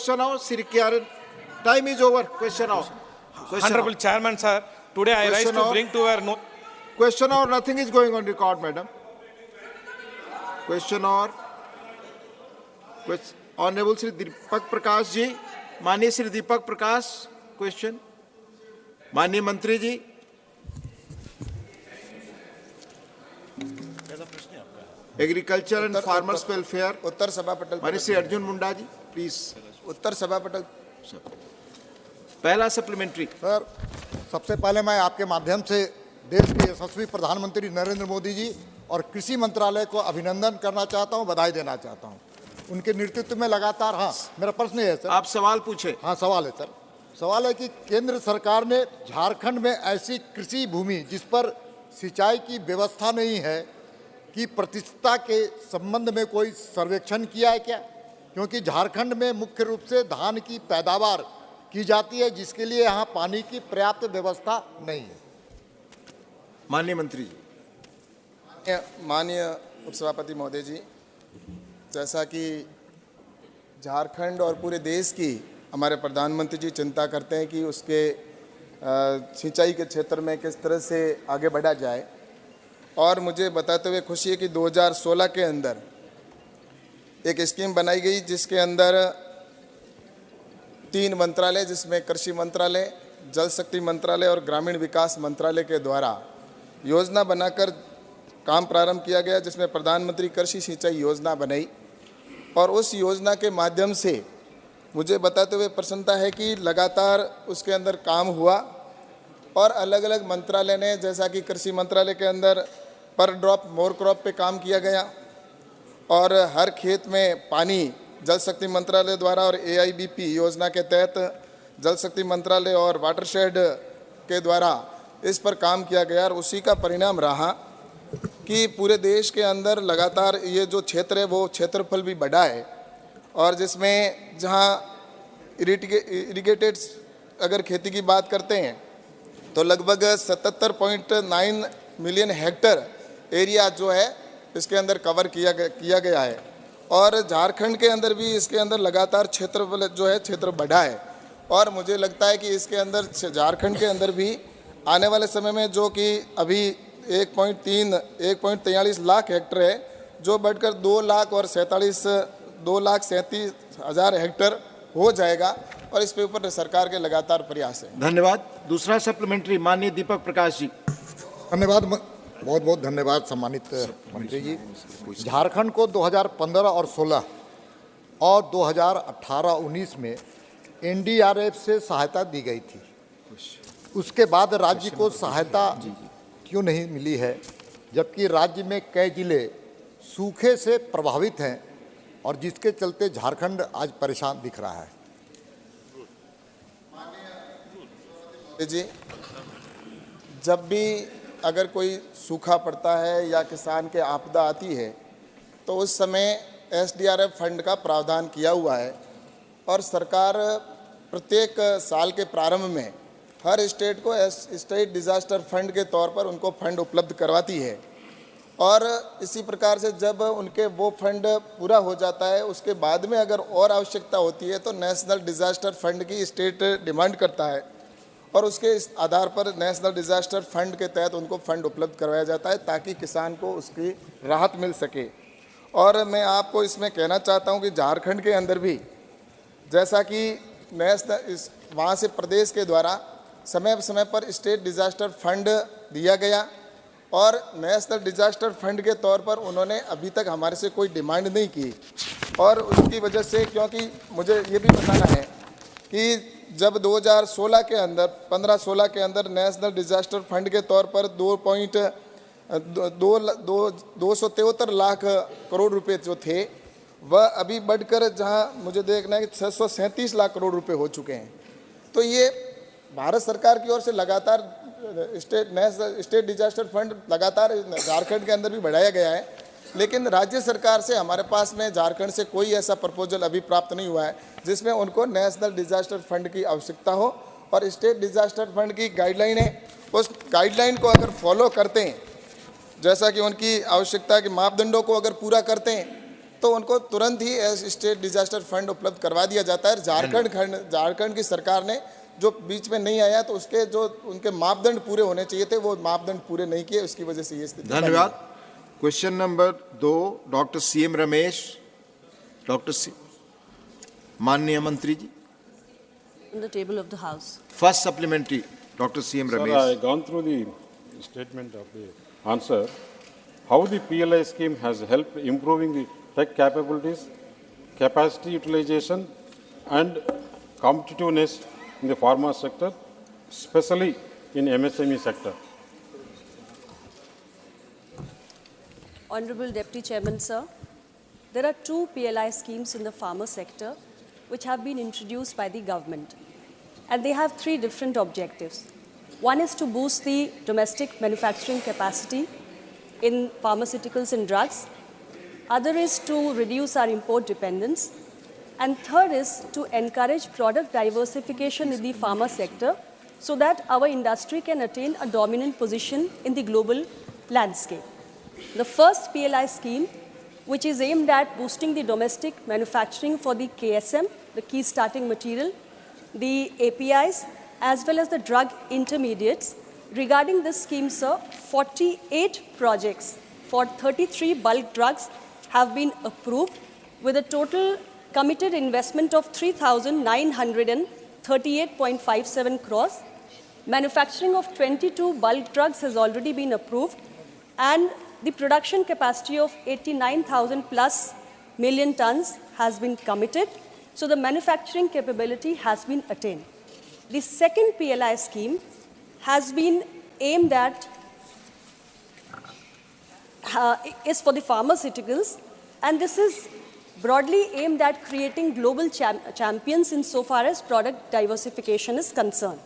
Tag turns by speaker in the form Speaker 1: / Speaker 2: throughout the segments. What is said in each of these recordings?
Speaker 1: question now, Sri Kiran. Time is over. Question now.
Speaker 2: Honorable Chairman, sir, today I rise to bring to our no.
Speaker 1: Question or nothing is going on record, madam. Question or Honorable Sri Deepak Prakash ji, माननीय Shri Deepak Prakash, question. माननीय मंत्री जी. Agriculture and farmers welfare.
Speaker 3: उत्तर सभा पटल.
Speaker 1: माननीय Shri Arjun Munda ji, please.
Speaker 3: उत्तर सभा पटल.
Speaker 1: पहला सप्लीमेंट्री.
Speaker 4: सर, सबसे पहले मैं आपके माध्यम से देश के यशस्वी प्रधानमंत्री नरेंद्र मोदी जी और कृषि मंत्रालय को अभिनंदन करना चाहता हूं, बधाई देना चाहता हूं. उनके नेतृत्व में लगातार. हाँ, मेरा प्रश्न है सर.
Speaker 1: आप सवाल पूछे.
Speaker 4: हाँ, सवाल है सर. सवाल है कि केंद्र सरकार ने झारखंड में ऐसी कृषि भूमि जिस पर सिंचाई की व्यवस्था नहीं है कि प्रतिशतता के संबंध में कोई सर्वेक्षण किया है क्या? क्योंकि झारखंड में मुख्य रूप से धान की पैदावार की जाती है, जिसके लिए यहाँ पानी की पर्याप्त व्यवस्था नहीं है.
Speaker 1: माननीय मंत्री जी.
Speaker 3: माननीय उपसभापति महोदय जी, जैसा कि झारखंड और पूरे देश की हमारे प्रधानमंत्री जी चिंता करते हैं कि उसके सिंचाई के क्षेत्र में किस तरह से आगे बढ़ा जाए, और मुझे बताते हुए खुशी है कि 2016 के अंदर एक स्कीम बनाई गई जिसके अंदर 3 मंत्रालय, जिसमें कृषि मंत्रालय, जल शक्ति मंत्रालय और ग्रामीण विकास मंत्रालय के द्वारा योजना बनाकर काम प्रारंभ किया गया, जिसमें प्रधानमंत्री कृषि सिंचाई योजना बनाई. और उस योजना के माध्यम से मुझे बताते हुए प्रसन्नता है कि लगातार उसके अंदर काम हुआ और अलग अलग मंत्रालय ने, जैसा कि कृषि मंत्रालय के अंदर पर ड्रॉप मोर क्रॉप पे काम किया गया और हर खेत में पानी जल शक्ति मंत्रालय द्वारा और AIBP योजना के तहत जल शक्ति मंत्रालय और वाटरशेड के द्वारा इस पर काम किया गया. और उसी का परिणाम रहा कि पूरे देश के अंदर लगातार ये जो क्षेत्र है वो क्षेत्रफल भी बढ़ा है, और जिसमें जहाँ इरिगेटेड अगर खेती की बात करते हैं तो लगभग 77.9 मिलियन हेक्टर एरिया जो है इसके अंदर कवर किया गया है. और झारखंड के अंदर भी इसके अंदर लगातार क्षेत्रफल जो है क्षेत्र बढ़ा है, और मुझे लगता है कि इसके अंदर झारखंड के अंदर भी आने वाले समय में जो कि अभी 1.43 लाख हेक्टर है, जो बढ़कर 2,37,000 हेक्टर हो जाएगा, और इस पे ऊपर सरकार के लगातार प्रयास है.
Speaker 1: धन्यवाद. दूसरा सप्लीमेंट्री, माननीय दीपक प्रकाश जी.
Speaker 4: धन्यवाद, बहुत बहुत धन्यवाद सम्मानित मंत्री जी. झारखंड को 2015 और 16 और 2018-19 में NDRF से सहायता दी गई थी. उसके बाद राज्य को सहायता क्यों नहीं मिली है, जबकि राज्य में कई जिले सूखे से प्रभावित हैं और जिसके चलते झारखंड आज परेशान दिख रहा है?
Speaker 3: जी, जब भी अगर कोई सूखा पड़ता है या किसान के आपदा आती है तो उस समय SDRF फंड का प्रावधान किया हुआ है, और सरकार प्रत्येक साल के प्रारंभ में हर स्टेट को स्टेट डिज़ास्टर फंड के तौर पर उनको फंड उपलब्ध करवाती है. और इसी प्रकार से जब उनके वो फंड पूरा हो जाता है, उसके बाद में अगर और आवश्यकता होती है तो नेशनल डिज़ास्टर फंड की स्टेट डिमांड करता है, और उसके आधार पर नेशनल डिज़ास्टर फंड के तहत उनको फंड उपलब्ध करवाया जाता है ताकि किसान को उसकी राहत मिल सके. और मैं आपको इसमें कहना चाहता हूँ कि झारखंड के अंदर भी जैसा कि वहाँ से प्रदेश के द्वारा समय समय पर स्टेट डिज़ास्टर फंड दिया गया, और नेशनल डिज़ास्टर फंड के तौर पर उन्होंने अभी तक हमारे से कोई डिमांड नहीं की. और उसकी वजह से, क्योंकि मुझे ये भी बताना है कि जब 2016 के अंदर 15-16 के अंदर नेशनल डिज़ास्टर फंड के तौर पर 273 लाख करोड़ रुपए जो थे, वह अभी बढ़कर जहां मुझे देखना है कि 637 लाख करोड़ रुपए हो चुके हैं. तो ये भारत सरकार की ओर से लगातार स्टेट डिजास्टर फंड लगातार झारखंड के अंदर भी बढ़ाया गया है, लेकिन राज्य सरकार से हमारे पास में झारखंड से कोई ऐसा प्रपोजल अभी प्राप्त नहीं हुआ है जिसमें उनको नेशनल डिजास्टर फंड की आवश्यकता हो. और स्टेट डिजास्टर फंड की गाइडलाइन है, उस गाइडलाइन को अगर फॉलो करते हैं, जैसा कि उनकी आवश्यकता के मापदंडों को अगर पूरा करते हैं, तो उनको तुरंत ही स्टेट डिजास्टर फंड उपलब्ध करवा दिया जाता है। झारखंड की सरकार ने जो बीच में नहीं आया, तो उसके जो उनके मापदंड पूरे होने चाहिए थे, वो मापदंड पूरे नहीं किए, उसकी वजह से ये स्थिति बनी है।
Speaker 1: धन्यवाद। Question number 2, doctor CM Ramesh. माननीय मंत्री जी।
Speaker 5: On the table of the House.
Speaker 1: First supplementary, doctor CM
Speaker 6: Sir,
Speaker 1: Ramesh.
Speaker 6: I gone through the statement of the answer. How the PLI scheme has helped improving the tech capabilities, capacity utilization, and competitiveness in the pharma sector, especially in MSME sector.
Speaker 5: Honorable Deputy Chairman, sir, there are two PLI schemes in the pharma sector which have been introduced by the government, and they have three different objectives. One is to boost the domestic manufacturing capacity in pharmaceuticals and drugs. Other is to reduce our import dependence. And third is to encourage product diversification in the pharma sector so that our industry can attain a dominant position in the global landscape. The first PLI scheme, which is aimed at boosting the domestic manufacturing for the KSM, the key starting material, the APIs, as well as the drug intermediates. Regarding this scheme, sir, 48 projects for 33 bulk drugs have been approved with a total committed investment of 3,938.57 crores. Manufacturing of 22 bulk drugs has already been approved, and the production capacity of 89,000 plus million tons has been committed. So the manufacturing capability has been attained. The second PLI scheme has been aimed at, is for the pharmaceuticals, and this is broadly aimed at creating global champions insofar as product diversification is concerned.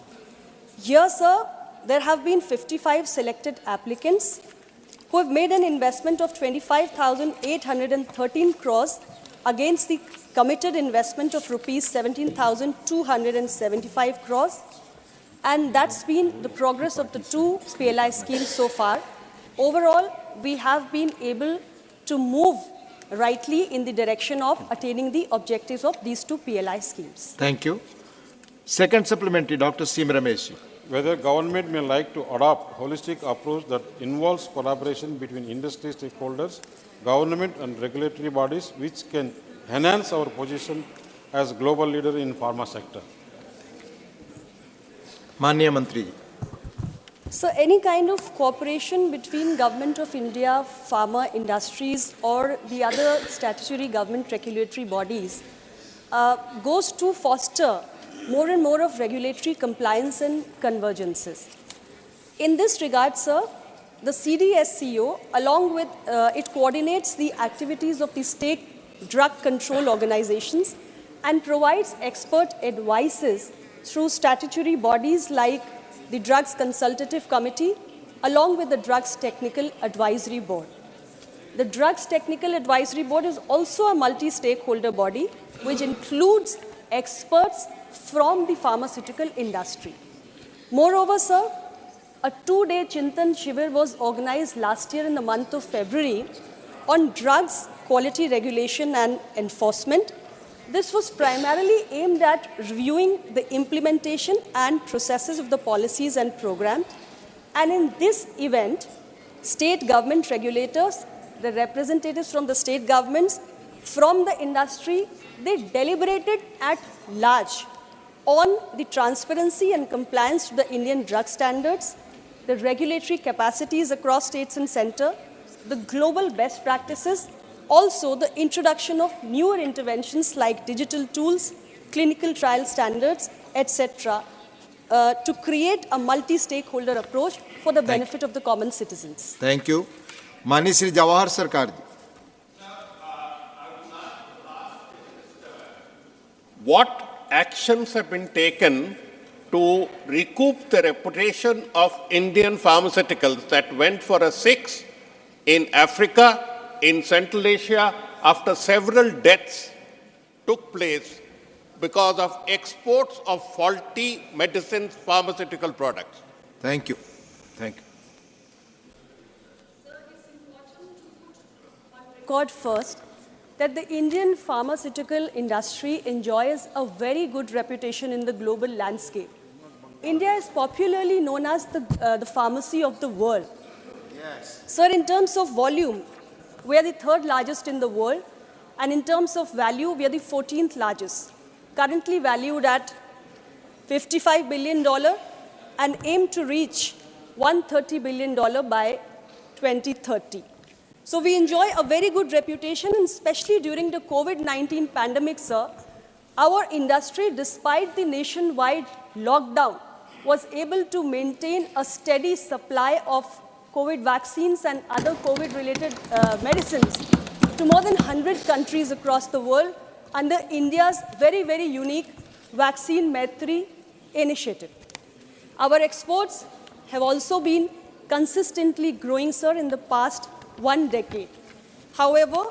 Speaker 5: Here, sir, there have been 55 selected applicants who have made an investment of 25,813 crores against the committed investment of rupees 17,275 crores. And that's been the progress of the two PLI schemes so far. Overall, we have been able to move rightly in the direction of attaining the objectives of these two PLI schemes.
Speaker 1: Thank you. Second supplementary, Dr. CM Ramesh.
Speaker 6: Whether government may like to adopt holistic approach that involves collaboration between industry stakeholders, government and regulatory bodies, which can enhance our position as global leader in pharma sector.
Speaker 1: माननीय मंत्री जी।
Speaker 5: So any kind of cooperation between Government of India, pharma industries or the other statutory government regulatory bodies goes to foster more and more of regulatory compliance and convergences. In this regard, sir, the CDSCO, along with it coordinates the activities of the state drug control organizations and provides expert advices through statutory bodies like the Drugs Consultative Committee, along with the Drugs Technical Advisory Board. The Drugs Technical Advisory Board is also a multi-stakeholder body which includes experts from the pharmaceutical industry. Moreover, sir, a 2-day Chintan Shivir was organized last year in the month of February on drugs quality regulation and enforcement. This was primarily aimed at reviewing the implementation and processes of the policies and programs. And in this event, state government regulators, the representatives from the state governments, from the industry, they deliberated at large on the transparency and compliance to the Indian drug standards, the regulatory capacities across states and center, the global best practices, also the introduction of newer interventions like digital tools, clinical trial standards, etc., to create a multi-stakeholder approach for the benefit of the common citizens.
Speaker 1: Thank you. माननीय श्री जवाहर सरकार जी।
Speaker 7: What actions have been taken to recoup the reputation of Indian pharmaceuticals that went for a 6 in Africa, in Central Asia, after several deaths took place because of exports of faulty medicines, pharmaceutical products?
Speaker 1: Thank you. Thank you.
Speaker 5: Record first that the Indian pharmaceutical industry enjoys a very good reputation in the global landscape. India is popularly known as the pharmacy of the world. Yes. Sir, in terms of volume, we are the third largest in the world, and in terms of value, we are the 14th largest, currently valued at $55 billion and aim to reach $130 billion by 2030. So we enjoy a very good reputation, and especially during the COVID-19 pandemic, sir, our industry, despite the nationwide lockdown, was able to maintain a steady supply of COVID vaccines and other COVID-related medicines to more than 100 countries across the world under India's very, very unique Vaccine Maitri initiative. Our exports have also been consistently growing, sir, in the past 1 decade. However,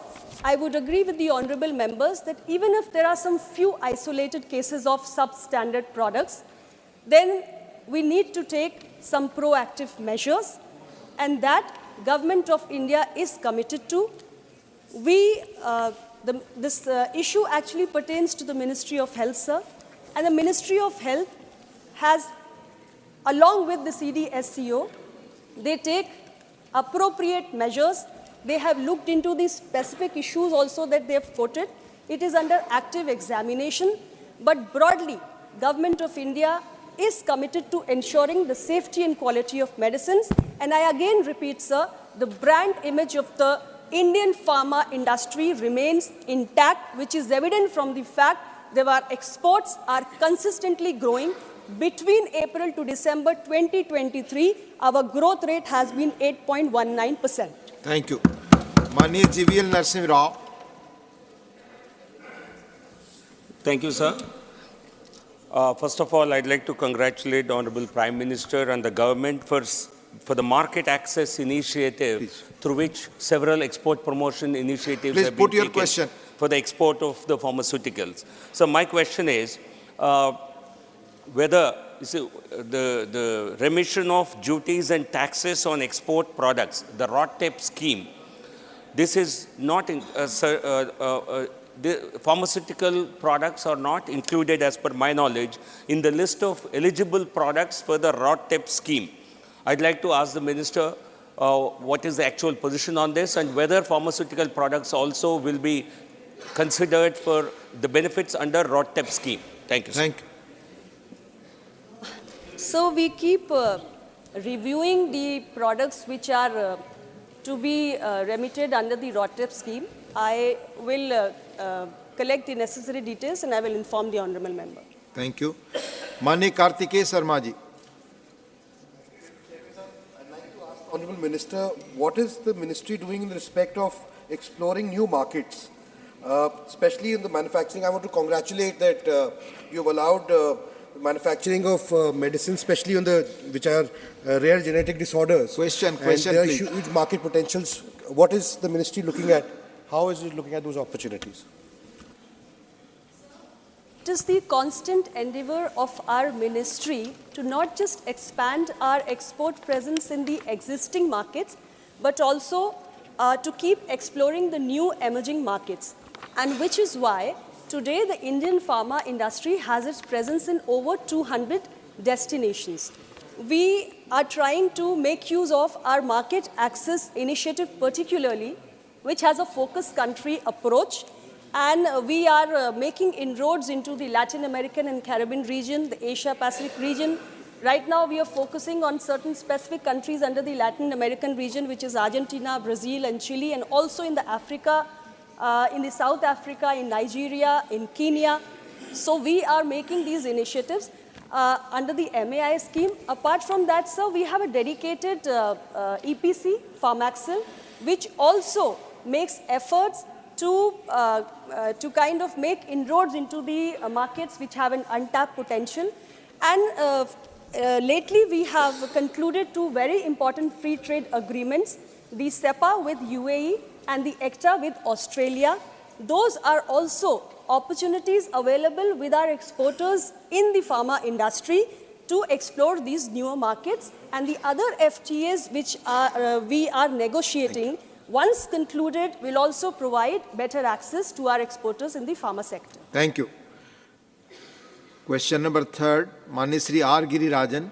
Speaker 5: I would agree with the honorable members that even if there are some few isolated cases of substandard products, then we need to take some proactive measures, and that Government of India is committed to. This issue actually pertains to the Ministry of Health, sir, and the Ministry of Health has, along with the CDSCO, they take appropriate measures. They have looked into the specific issues also that they have quoted. It is under active examination, but broadly, Government of India is committed to ensuring the safety and quality of medicines. And I again repeat, sir, the brand image of the Indian pharma industry remains intact, which is evident from the fact that our exports are consistently growing. Between April to December 2023, our growth rate has been 8.19%.
Speaker 1: Thank you. Mani GVL Narsimha Rao.
Speaker 8: Thank you, sir. First of all, I'd like to congratulate the Honorable Prime Minister and the government for the market access initiative, through which several export promotion initiatives have been taken for the export of the pharmaceuticals. So my question is, whether the remission of duties and taxes on export products, the ROTTEP scheme, this is not, the pharmaceutical products are not included, as per my knowledge, in the list of eligible products for the ROTTEP scheme. I'd like to ask the Minister what is the actual position on this, and whether pharmaceutical products also will be considered for the benefits under ROTTEP scheme. Thank you, sir.
Speaker 1: Thank you.
Speaker 5: So we keep reviewing the products which are to be remitted under the ROTTEP scheme. I will collect the necessary details and I will inform the honourable member.
Speaker 1: Thank you. Mani Kartikeya Sarma ji.
Speaker 9: I'd like to ask the Honourable Minister, what is the ministry doing in respect of exploring new markets, especially in the manufacturing? I want to congratulate that you have allowed manufacturing of medicines, especially on which are rare genetic disorders.
Speaker 1: Question,
Speaker 9: there are
Speaker 1: please.
Speaker 9: huge market potentials. What is the ministry looking at? How is it looking at those opportunities?
Speaker 5: It is the constant endeavour of our ministry to not just expand our export presence in the existing markets, but also to keep exploring the new emerging markets. And which is why today the Indian pharma industry has its presence in over 200 destinations. We are trying to make use of our market access initiative particularly, which has a focus country approach. And we are making inroads into the Latin American and Caribbean region, the Asia Pacific region. Right now we are focusing on certain specific countries under the Latin American region, which is Argentina, Brazil and Chile, and also in the Africa, in the South Africa, in Nigeria, in Kenya. So we are making these initiatives under the MAI scheme. Apart from that, sir, we have a dedicated EPC, Pharmaxil, which also makes efforts to kind of make inroads into the markets which have an untapped potential. And lately we have concluded two very important free trade agreements, the SEPA with UAE and the ECTA with Australia. Those are also opportunities available with our exporters in the pharma industry to explore these newer markets. And the other FTAs which we are negotiating once concluded, will also provide better access to our exporters in the pharma sector.
Speaker 1: Thank you. Question number 3, Mani Shri R. Girirajan.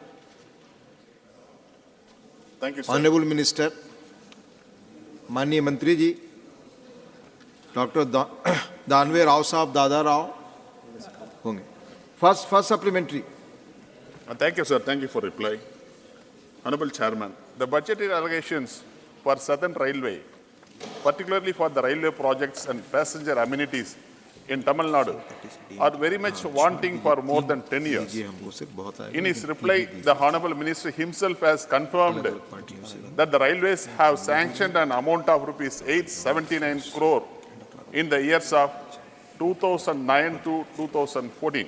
Speaker 10: Thank you, sir.
Speaker 1: Honorable Minister, माननीय मंत्री जी, doctor Danve Rao साहब दादा राव होंगे. First supplementary.
Speaker 10: Thank you, sir. Thank you for reply. Honorable Chairman, the budgetary allocations for Southern Railway, particularly for the railway projects and passenger amenities in Tamil Nadu, are very much wanting for more than 10 years. In his reply, the Honorable Minister himself has confirmed that the railways have sanctioned an amount of rupees 879 crore in the years of 2009 to 2014.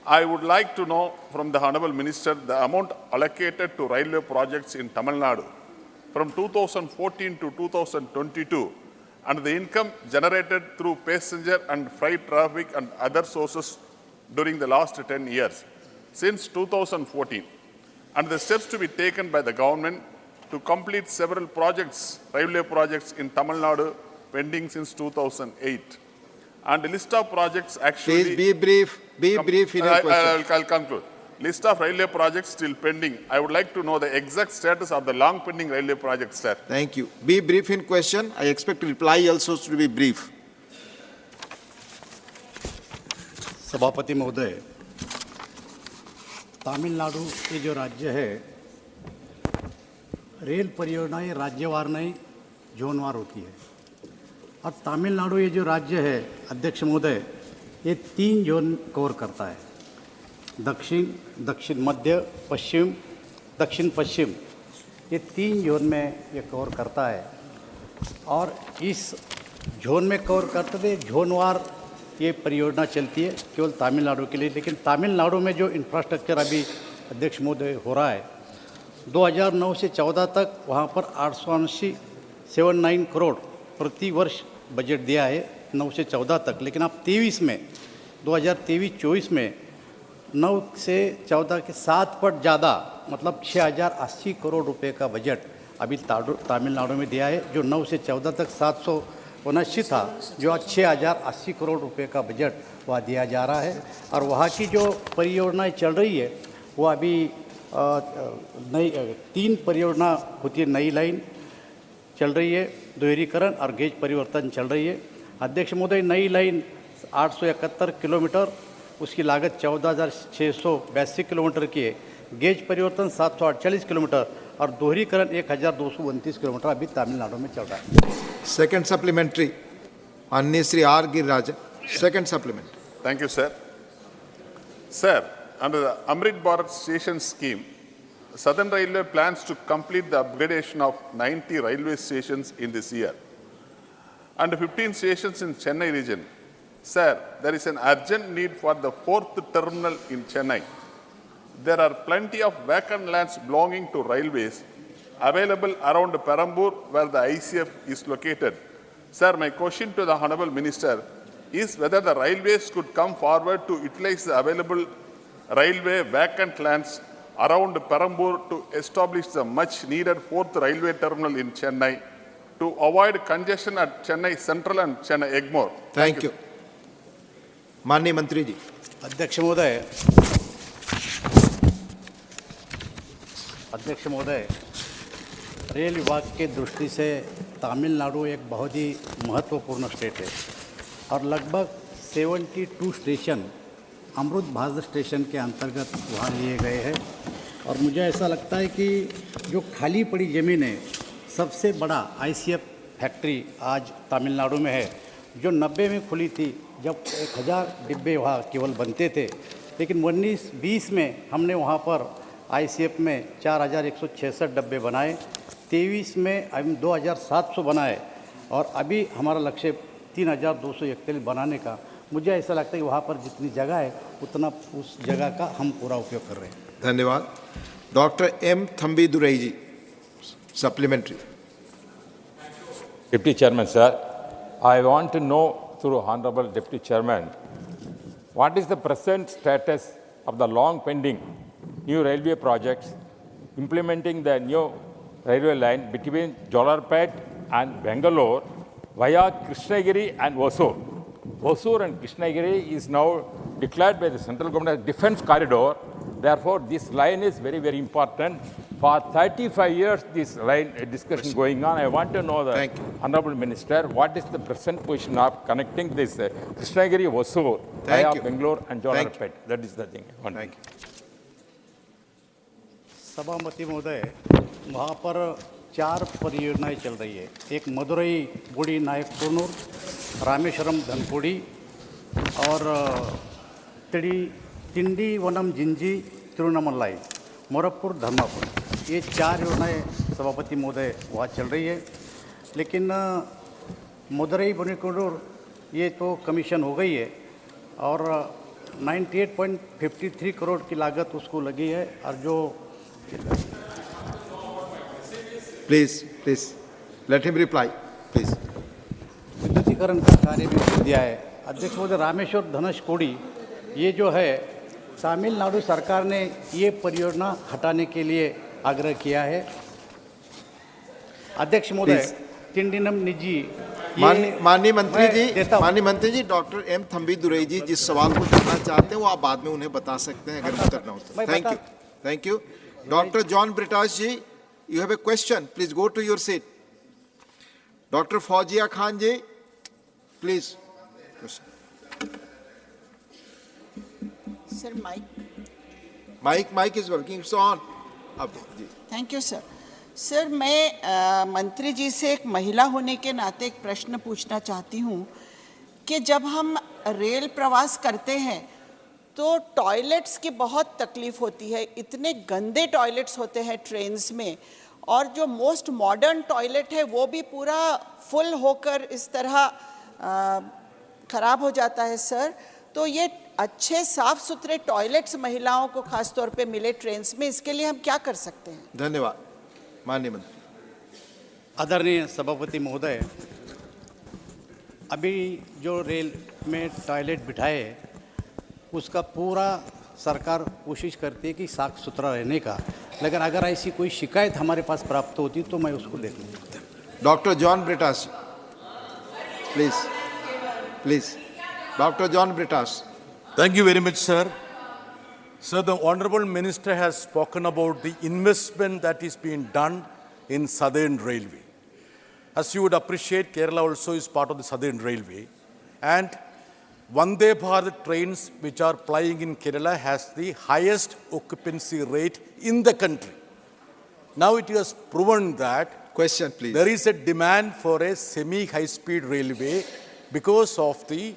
Speaker 10: I would like to know from the Honorable Minister the amount allocated to railway projects in Tamil Nadu from 2014 to 2022 and the income generated through passenger and freight traffic and other sources during the last 10 years since 2014, and the steps to be taken by the government to complete several projects, railway projects in Tamil Nadu pending since 2008. And the list of projects actually...
Speaker 1: Please be brief. Be brief in your question.
Speaker 10: I'll conclude. List of railway projects still pending. I would like to know the exact status of the long pending railway projects, sir.
Speaker 1: Thank you. Be brief in question. I expect reply also to be brief.
Speaker 11: सभापति महोदय, तमिलनाडु ये जो राज्य है, rail परियोजनाएं राज्यवार नहीं जोनवार होती है, और तमिलनाडु ये जो राज्य है, अध्यक्ष महोदय, ये 3 जोन कवर करता है, दक्षिण, दक्षिण मध्य, पश्चिम, दक्षिण पश्चिम, ये 3 जोन में ये कवर करता है, और इस जोन में कवर करते थे जोनवार ये परियोजना चलती है केवल तमिलनाडु के लिए, लेकिन तमिलनाडु में जो इंफ्रास्ट्रक्चर अभी अध्यक्ष महोदय हो रहा है, 2009 से 14 तक वहाँ पर 879 करोड़ प्रति वर्ष बजट दिया है 9 से 14 तक, लेकिन अब 23 में 2023-24 में 9 से 14 के 7 पट ज़्यादा मतलब 6080 करोड़ रुपए का बजट अभी तमिलनाडु में दिया है, जो 9 से 14 तक 779 था, जो आज 6080 करोड़ रुपए का बजट वह दिया जा रहा है। और वहाँ की जो परियोजनाएं चल रही है वो अभी नई 3 परियोजना होती है, नई लाइन चल रही है, दोहरीकरण और गेज परिवर्तन चल रही है। अध्यक्ष महोदय, नई लाइन 871 किलोमीटर, उसकी लागत 14,682 किलोमीटर की है, गेज परिवर्तन 748 किलोमीटर और दोहरीकरण 1,229 किलोमीटर अभी तमिलनाडु में चल रहा है।
Speaker 1: Second supplementary, माननीय Shri R. Girirajan. Second supplementary.
Speaker 10: Thank you, sir. Sir, under the Amrit Bharat Station scheme, Southern Railway plans to complete the upgradation of 90 railway stations in this year and 15 stations in Chennai region. Sir, there is an urgent need for the 4th terminal in Chennai. There are plenty of vacant lands belonging to railways available around Perambur where the ICF is located. Sir, my question to the Honorable Minister is whether the railways could come forward to utilize the available railway vacant lands around Perambur to establish the much needed 4th railway terminal in Chennai to avoid congestion at Chennai Central and Chennai Egmore.
Speaker 1: Thank you. माननीय मंत्री जी.
Speaker 11: अध्यक्ष महोदय, rail विभाग के दृष्टि से तमिलनाडु एक बहुत ही महत्वपूर्ण स्टेट है और लगभग 72 स्टेशन अमृत भारत स्टेशन के अंतर्गत वहाँ लिए गए हैं। और मुझे ऐसा लगता है कि जो खाली पड़ी ज़मीन है, सबसे बड़ा ICF फैक्ट्री आज तमिलनाडु में है, जो 90 में खुली थी, जब 1000 डिब्बे वहाँ केवल बनते थे, लेकिन 19-20 में हमने वहाँ पर ICF में 4166 डब्बे बनाए, 23 में हम 2700 बनाए और अभी हमारा लक्ष्य 3241 बनाने का। मुझे ऐसा लगता है कि वहाँ पर जितनी जगह है उतना उस जगह का हम पूरा उपयोग कर रहे हैं।
Speaker 1: धन्यवाद। Doctor M. Thambidurai ji, supplementary.
Speaker 12: Deputy Chairman, sir, I want to know through Honorable Deputy Chairman, what is the present status of the long pending new railway projects implementing the new railway line between Jolarpet and Bangalore via Krishnagiri and Hosur. Hosur and Krishnagiri is now declared by the central government as defense corridor. Therefore, this line is very, very important. For 35 years, this line discussion going on. I want to know the Honorable Minister, what is the present position of connecting this Krishnagiri, Hosur via Bangalore and Jolarpet? That is the thing. Thank you.
Speaker 11: सभापति महोदय, वहाँ पर 4 परियोजनाएं चल रही है। एक मदुरई बुड़ी नायकपुर, रामेश्वरम धनपुड़ी और तिंडी वनम जिंजी तिरुवन्नामलाई, मोरप्पुर धर्मापुर, ये 4 योजनाएं सभापति महोदय वहाँ चल रही है। लेकिन मदुरई बुनीकुंडूर ये तो कमीशन हो गई है और 98.53 करोड़ की लागत उसको लगी है। और जो
Speaker 1: Please, let him reply, please.
Speaker 11: विद्युतीकरण का कार्य भी कर दिया है। अध्यक्ष महोदय, रामेश्वर धनुषकोडी ये जो है तमिलनाडु सरकार ने ये परियोजना हटाने के लिए आग्रह किया है। अध्यक्ष महोदय, तिंडिनम निजी
Speaker 1: माननीय मंत्री जी डॉक्टर एम थंबीदुरई जी जिस सवाल को करना चाहते हैं वो आप बाद में उन्हें बता सकते हैं अगर उत्तर ना हो तो। Thank you. Doctor John Brittas ji, you have a question, please go to your seat. Dr. Fauzia Khan ji, please.
Speaker 13: Sir,
Speaker 1: mic is working, it's on.
Speaker 13: Thank you, sir. Sir, मैं मंत्री जी से एक महिला होने के नाते एक प्रश्न पूछना चाहती हूँ कि जब हम रेल प्रवास करते हैं तो टॉयलेट्स की बहुत तकलीफ होती है। इतने गंदे टॉयलेट्स होते हैं ट्रेन्स में, और जो मोस्ट मॉडर्न टॉयलेट है वो भी पूरा फुल होकर इस तरह ख़राब हो जाता है सर। तो ये अच्छे साफ सुथरे टॉयलेट्स महिलाओं को खास तौर पे मिले ट्रेन्स में, इसके लिए हम क्या कर सकते हैं?
Speaker 1: धन्यवाद। माननीय मंत्री।
Speaker 11: आदरणीय सभापति महोदय, अभी जो रेल में टॉयलेट बिठाए उसका पूरा सरकार कोशिश करती है कि साफ सुथरा रहने का, लेकिन अगर ऐसी कोई शिकायत हमारे पास प्राप्त होती तो मैं उसको देख लूँगा।
Speaker 1: Doctor John Brittas, please doctor John Brittas.
Speaker 14: Thank you very much, sir. Sir, the Honorable Minister has spoken about the investment that is being done in Southern Railway. As you would appreciate, Kerala also is part of the Southern Railway, and Vande Bharat trains which are plying in Kerala has the highest occupancy rate in the country. Now it has proven that
Speaker 1: question, please.
Speaker 14: There is a demand for a semi-high-speed railway because of the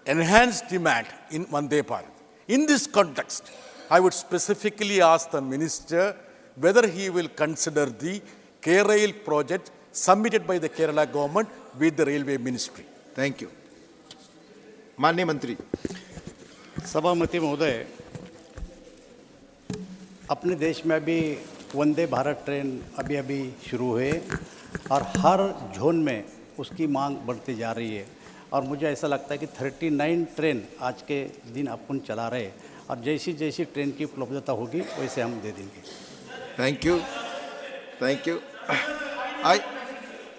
Speaker 14: enhanced demand in Vande Bharat. In this context, I would specifically ask the Minister whether he will consider the K-Rail project submitted by the Kerala government with the Railway Ministry.
Speaker 1: Thank you. माननीय मंत्री।
Speaker 11: सभापति महोदय, अपने देश में अभी Vande Bharat train अभी शुरू हुए और हर जोन में उसकी मांग बढ़ती जा रही है, और मुझे ऐसा लगता है कि 39 ट्रेन आज के दिन अपन चला रहे हैं, और जैसी जैसी ट्रेन की उपलब्धता होगी वैसे हम दे देंगे।
Speaker 1: Thank you, thank you.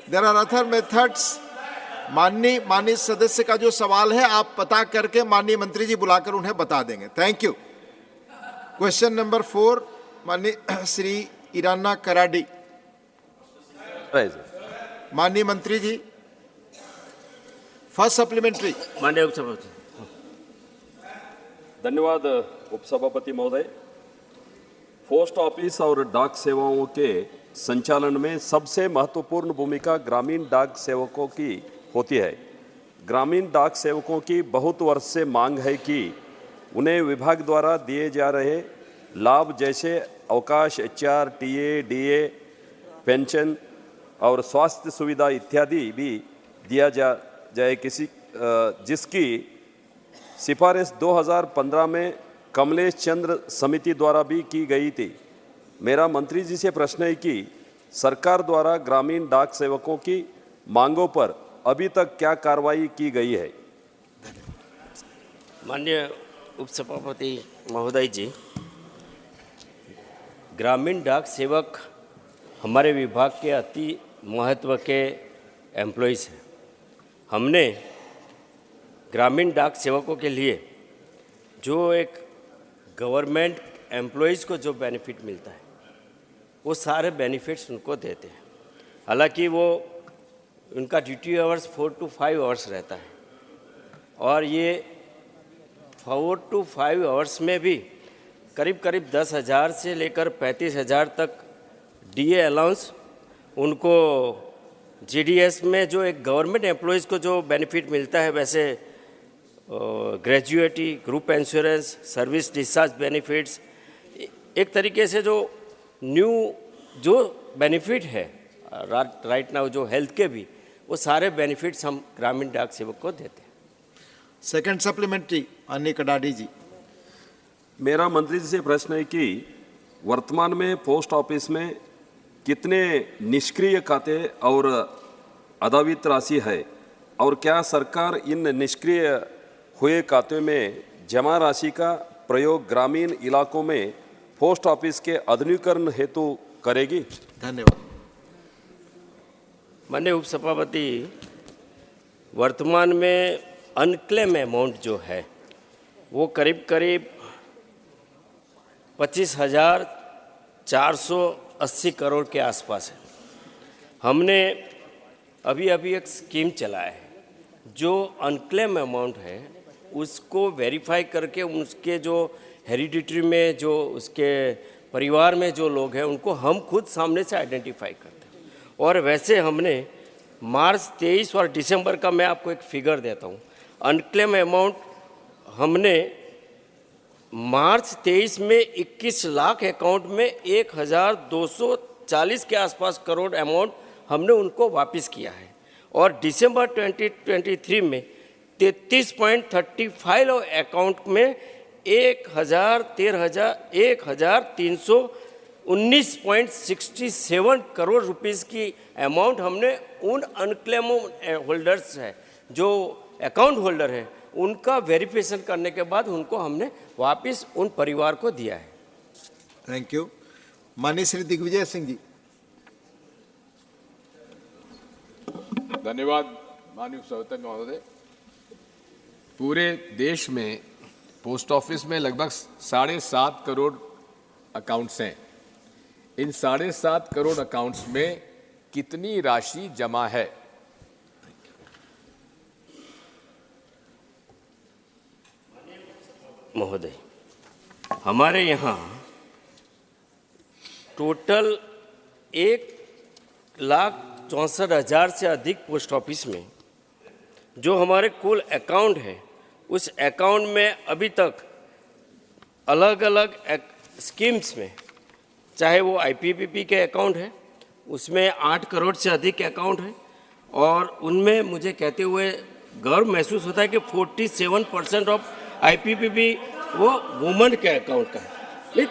Speaker 1: There are other methods. माननीय सदस्य का जो सवाल है आप पता करके माननीय मंत्री जी बुलाकर उन्हें बता देंगे। Thank you. क्वेश्चन नंबर 4, माननीय श्री ईराना कराडी। माननीय मंत्री जी, फर्स्ट सप्लीमेंट्री।
Speaker 15: माननीय उपसभापति। धन्यवाद उपसभापति महोदय। पोस्ट ऑफिस और डाक सेवाओं के संचालन में सबसे महत्वपूर्ण भूमिका ग्रामीण डाक सेवकों की होती है। ग्रामीण डाक सेवकों की बहुत वर्ष से मांग है कि उन्हें विभाग द्वारा दिए जा रहे लाभ जैसे अवकाश, HR, TA, DA, पेंशन और स्वास्थ्य सुविधा इत्यादि भी दिया जाए जिसकी सिफारिश 2015 में कमलेश चंद्र समिति द्वारा भी की गई थी। मेरा मंत्री जी से प्रश्न है कि सरकार द्वारा ग्रामीण डाक सेवकों की मांगों पर अभी तक क्या कार्रवाई की गई है?
Speaker 16: माननीय उपसभापति महोदय जी, ग्रामीण डाक सेवक हमारे विभाग के अति महत्व के एम्प्लॉइज़ हैं। हमने ग्रामीण डाक सेवकों के लिए जो एक गवर्नमेंट एम्प्लॉइज़ को जो बेनिफिट मिलता है वो सारे बेनिफिट्स उनको देते हैं। हालांकि वो उनका ड्यूटी आवर्स 4 to 5 आवर्स रहता है और ये 4 to 5 आवर्स में भी करीब 10,000 से लेकर 35,000 तक डीए अलाउंस, उनको जीडीएस में जो एक गवर्नमेंट एम्प्लॉइज़ को जो बेनिफिट मिलता है वैसे gratuity, group insurance, service discharge benefits, एक तरीके से जो न्यू जो बेनिफिट है राइट नाउ जो हेल्थ के भी, वो सारे बेनिफिट्स हम ग्रामीण डाक सेवक को देते हैं।
Speaker 1: सेकंड सप्लीमेंट्री अन्य कडाडी जी।
Speaker 15: मेरा मंत्री जी से प्रश्न है कि वर्तमान में पोस्ट ऑफिस में कितने निष्क्रिय खाते और अदावित राशि है और क्या सरकार इन निष्क्रिय हुए खातों में जमा राशि का प्रयोग ग्रामीण इलाकों में पोस्ट ऑफिस के आधुनिकीकरण हेतु करेगी?
Speaker 1: धन्यवाद।
Speaker 16: माननीय उपसभापति, वर्तमान में अनक्लेम अमाउंट जो है वो करीब 25,480 करोड़ के आसपास है। हमने अभी एक स्कीम चलाया है जो अनक्लेम अमाउंट है उसको वेरीफाई करके उसके जो हेरिडिटरी में जो उसके परिवार में जो लोग हैं उनको हम खुद सामने से आइडेंटिफाई करते हैं। और वैसे हमने मार्च 23 और दिसंबर का मैं आपको एक फिगर देता हूँ। अनक्लेम अमाउंट हमने मार्च 23 में 21 लाख अकाउंट में 1,240 के आसपास करोड़ अमाउंट हमने उनको वापस किया है और दिसंबर 2023 में 33.35 अकाउंट में 1,319.67 करोड़ रुपीस की अमाउंट हमने उन अनक्लेम होल्डर्स है जो अकाउंट होल्डर है उनका वेरिफिकेशन करने के बाद उनको हमने वापस उन परिवार को दिया है।
Speaker 1: Thank you. माननीय श्री दिग्विजय सिंह जी।
Speaker 17: धन्यवाद माननीय सभापति महोदय। पूरे देश में पोस्ट ऑफिस में लगभग 7.5 करोड़ अकाउंट्स हैं। इन 7.5 करोड़ अकाउंट्स में कितनी राशि जमा है?
Speaker 16: महोदय, हमारे यहाँ टोटल 1,64,000 से अधिक पोस्ट ऑफिस में जो हमारे कुल अकाउंट है उस अकाउंट में अभी तक अलग अलग स्कीम्स में, चाहे वो आईपीपीबी के अकाउंट है उसमें 8 करोड़ से अधिक अकाउंट है और उनमें मुझे कहते हुए गर्व महसूस होता है कि 47% ऑफ आईपीपीबी वो वुमेन के अकाउंट का है।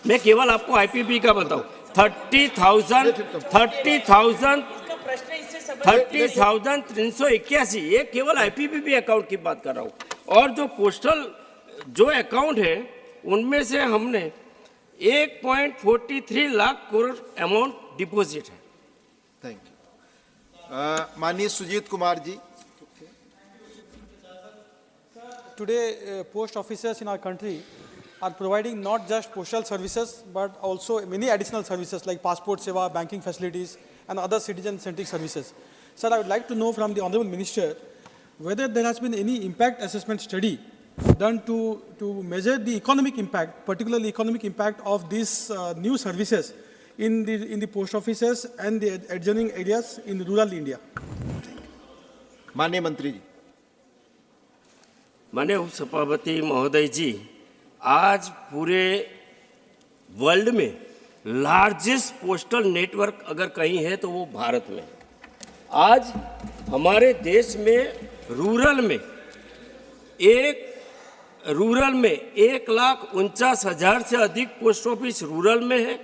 Speaker 16: मैं केवल आपको आईपीपीबी का बताऊं, 30,381, ये केवल आईपीपीबी अकाउंट की बात कर रहा हूँ। और जो पोस्टल जो अकाउंट है उनमें से हमने 1.43 लाख करोड़ अमाउंट डिपॉजिट है।
Speaker 1: Thank you. माननीय Sujit Kumar ji.
Speaker 18: Today, post officers in our country are providing not just postal services, but also many additional services like passport seva, banking facilities, and other citizen-centric services. Sir, I would like to know from the Honorable Minister whether there has been any impact assessment study done to measure the economic impact, particularly economic impact of these new services in the post offices and the adjoining areas in rural India.
Speaker 1: माननीय मंत्री जी।
Speaker 16: माननीय उपसभापति महोदय जी, आज पूरे world में largest postal network अगर कहीं है तो वो भारत में है। आज हमारे देश में रूरल में 1,49,000 से अधिक पोस्ट ऑफिस रूरल में है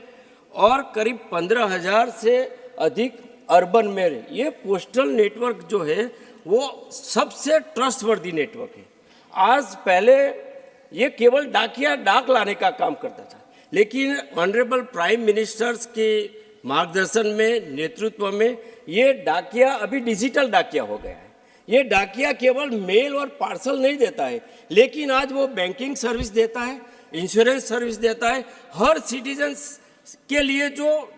Speaker 16: और करीब 15,000 से अधिक अर्बन में है। ये पोस्टल नेटवर्क जो है वो सबसे ट्रस्टवर्दी नेटवर्क है। आज पहले ये केवल डाकिया डाक लाने का काम करता था, लेकिन ऑनरेबल प्राइम मिनिस्टर्स की मार्गदर्शन में, नेतृत्व में ये डाकिया अभी डिजिटल डाकिया हो गया है। ये डाकिया केवल मेल और पार्सल नहीं देता है, लेकिन आज वो बैंकिंग सर्विस देता है, इंश्योरेंस सर्विस देता है। हर सिटीजन्स के लिए जो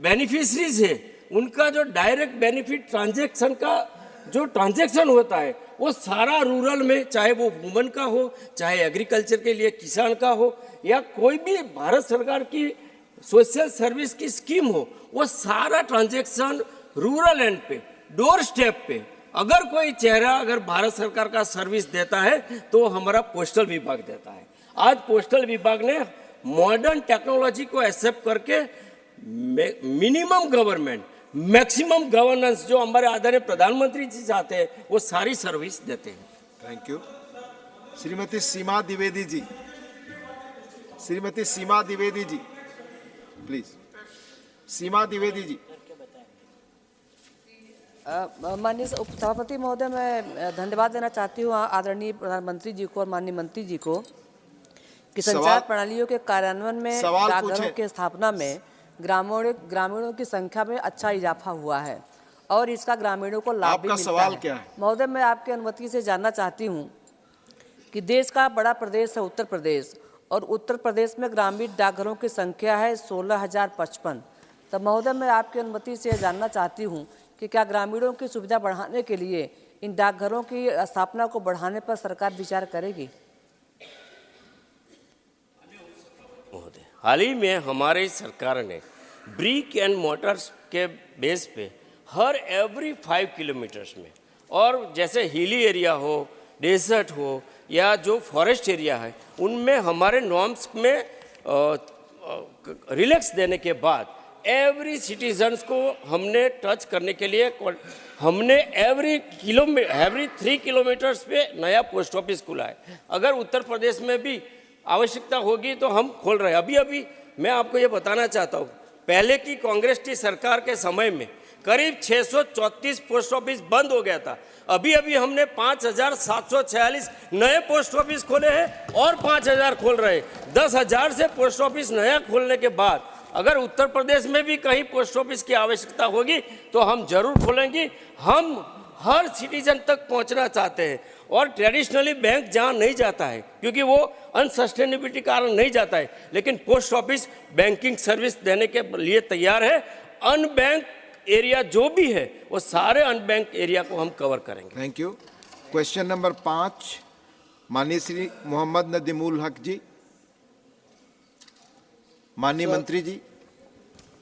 Speaker 16: बेनिफिशरीज है उनका जो डायरेक्ट बेनिफिट ट्रांजैक्शन का जो ट्रांजैक्शन होता है वो सारा रूरल में, चाहे वो वुमन का हो, चाहे एग्रीकल्चर के लिए किसान का हो, या कोई भी भारत सरकार की सोशल सर्विस की स्कीम हो, वो सारा ट्रांजैक्शन रूरल एंड पे, डोर स्टेप पे अगर कोई चेहरा अगर भारत सरकार का सर्विस देता है तो हमारा पोस्टल विभाग देता है। आज पोस्टल विभाग ने मॉडर्न टेक्नोलॉजी को एक्सेप्ट करके मिनिमम गवर्नमेंट, मैक्सिमम गवर्नेंस जो हमारे आदरणीय प्रधानमंत्री जी चाहते हैं वो सारी सर्विस देते हैं।
Speaker 1: Thank you. Shrimati Seema Dwivedi ji, Shrimati Seema Dwivedi ji, please. Seema Dwivedi ji.
Speaker 19: माननीय उपसभापति महोदय, मैं धन्यवाद देना चाहती हूँ आदरणीय प्रधानमंत्री जी को और माननीय मंत्री जी को कि संचार प्रणालियों के कार्यान्वयन में, डाकघरों की स्थापना में ग्रामीणों की संख्या में अच्छा इजाफा हुआ है और इसका ग्रामीणों को लाभ भी मिलता है।
Speaker 1: सवाल क्या है?
Speaker 19: महोदय, मैं आपकी अनुमति से जानना चाहती हूँ कि देश का बड़ा प्रदेश है उत्तर प्रदेश, और उत्तर प्रदेश में ग्रामीण डाकघरों की संख्या है 16,055। तो महोदय, मैं आपकी अनुमति से जानना चाहती हूँ कि क्या ग्रामीणों की सुविधा बढ़ाने के लिए इन डाकघरों की स्थापना को बढ़ाने पर सरकार विचार करेगी?
Speaker 16: हाल ही में हमारी सरकार ने ब्रिक एंड मोटर्स के बेस पे हर एवरी 5 किलोमीटर्स में, और जैसे हिली एरिया हो, डेजर्ट हो या जो फॉरेस्ट एरिया है, उनमें हमारे नॉर्म्स में रिलैक्स देने के बाद एवरी सिटीजन्स को हमने टच करने के लिए हमने एवरी 3 किलोमीटर्स पे नया पोस्ट ऑफिस खुला है। अगर उत्तर प्रदेश में भी आवश्यकता होगी तो हम खोल रहे हैं। अभी मैं आपको ये बताना चाहता हूँ, पहले की कांग्रेस की सरकार के समय में करीब 634 पोस्ट ऑफिस बंद हो गया था। अभी हमने 5,746 नए पोस्ट ऑफिस खोले हैं और 5,000 खोल रहे हैं। 10,000 से पोस्ट ऑफिस नया खोलने के बाद अगर उत्तर प्रदेश में भी कहीं पोस्ट ऑफिस की आवश्यकता होगी तो हम जरूर खोलेंगे। हम हर सिटीजन तक पहुंचना चाहते हैं, और ट्रेडिशनली बैंक जहां नहीं जाता है क्योंकि वो अनसस्टेनेबिलिटी कारण नहीं जाता है, लेकिन पोस्ट ऑफिस बैंकिंग सर्विस देने के लिए तैयार है। अनबैंक एरिया जो भी है वो सारे अनबैंक एरिया को हम कवर करेंगे।
Speaker 1: Thank you. क्वेश्चन नंबर 5, माननीय श्री मोहम्मद नदीमुल हक जी। माननीय मंत्री जी।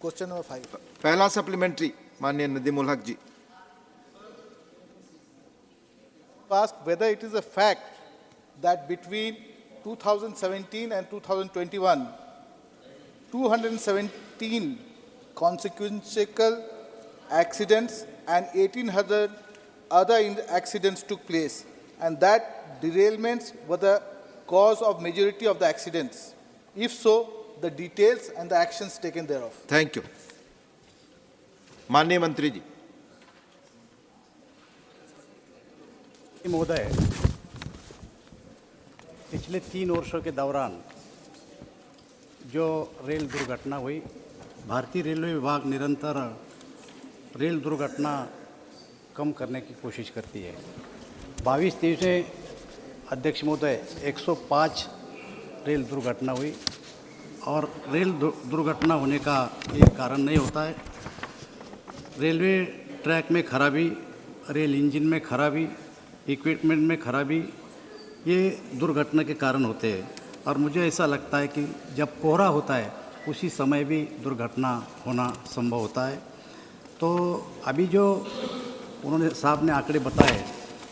Speaker 3: क्वेश्चन नंबर 5,
Speaker 1: पहला सप्लीमेंट्री, माननीय नदीमुल हक जी।
Speaker 20: Ask whether it is a fact that between 2017 and 2021, 217 consequential accidents and 1,800 other accidents took place, and that derailments were the cause of majority of the accidents. If so, the details and the actions taken thereof.
Speaker 1: Thank you. माननीय मंत्री जी।
Speaker 11: महोदय, पिछले 3 वर्षों के दौरान जो rail दुर्घटना हुई, भारतीय रेलवे विभाग निरंतर रेल दुर्घटना कम करने की कोशिश करती है। 22-23 में अध्यक्ष महोदय 105 रेल दुर्घटना हुई, और रेल दुर्घटना होने का एक कारण नहीं होता है। रेलवे ट्रैक में खराबी, रेल इंजन में खराबी, इक्विपमेंट में खराबी, ये दुर्घटना के कारण होते हैं। और मुझे ऐसा लगता है कि जब कोहरा होता है उसी समय भी दुर्घटना होना संभव होता है। तो अभी जो उन्होंने साहब ने आंकड़े बताए,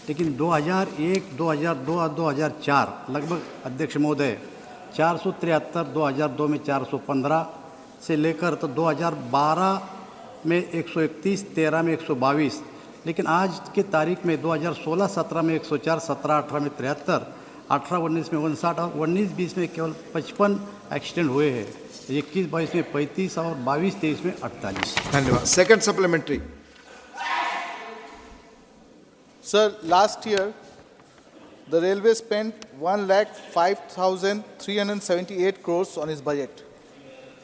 Speaker 11: लेकिन 2001, 2002 और 2004 लगभग अध्यक्ष महोदय 473, 2002 में 415 से लेकर तो 2012 में 131, 13 में 122, लेकिन आज के तारीख में 2016-17 में 104, 17-18 में 73, 18-19 में 59 और 19-20 में केवल 55 एक्सीडेंट हुए हैं। 21-22 में 35 और 22-23 में 48।
Speaker 1: धन्यवाद। Second supplementary.
Speaker 20: Sir, last year, the railway spent 1,05,378 crores on its budget.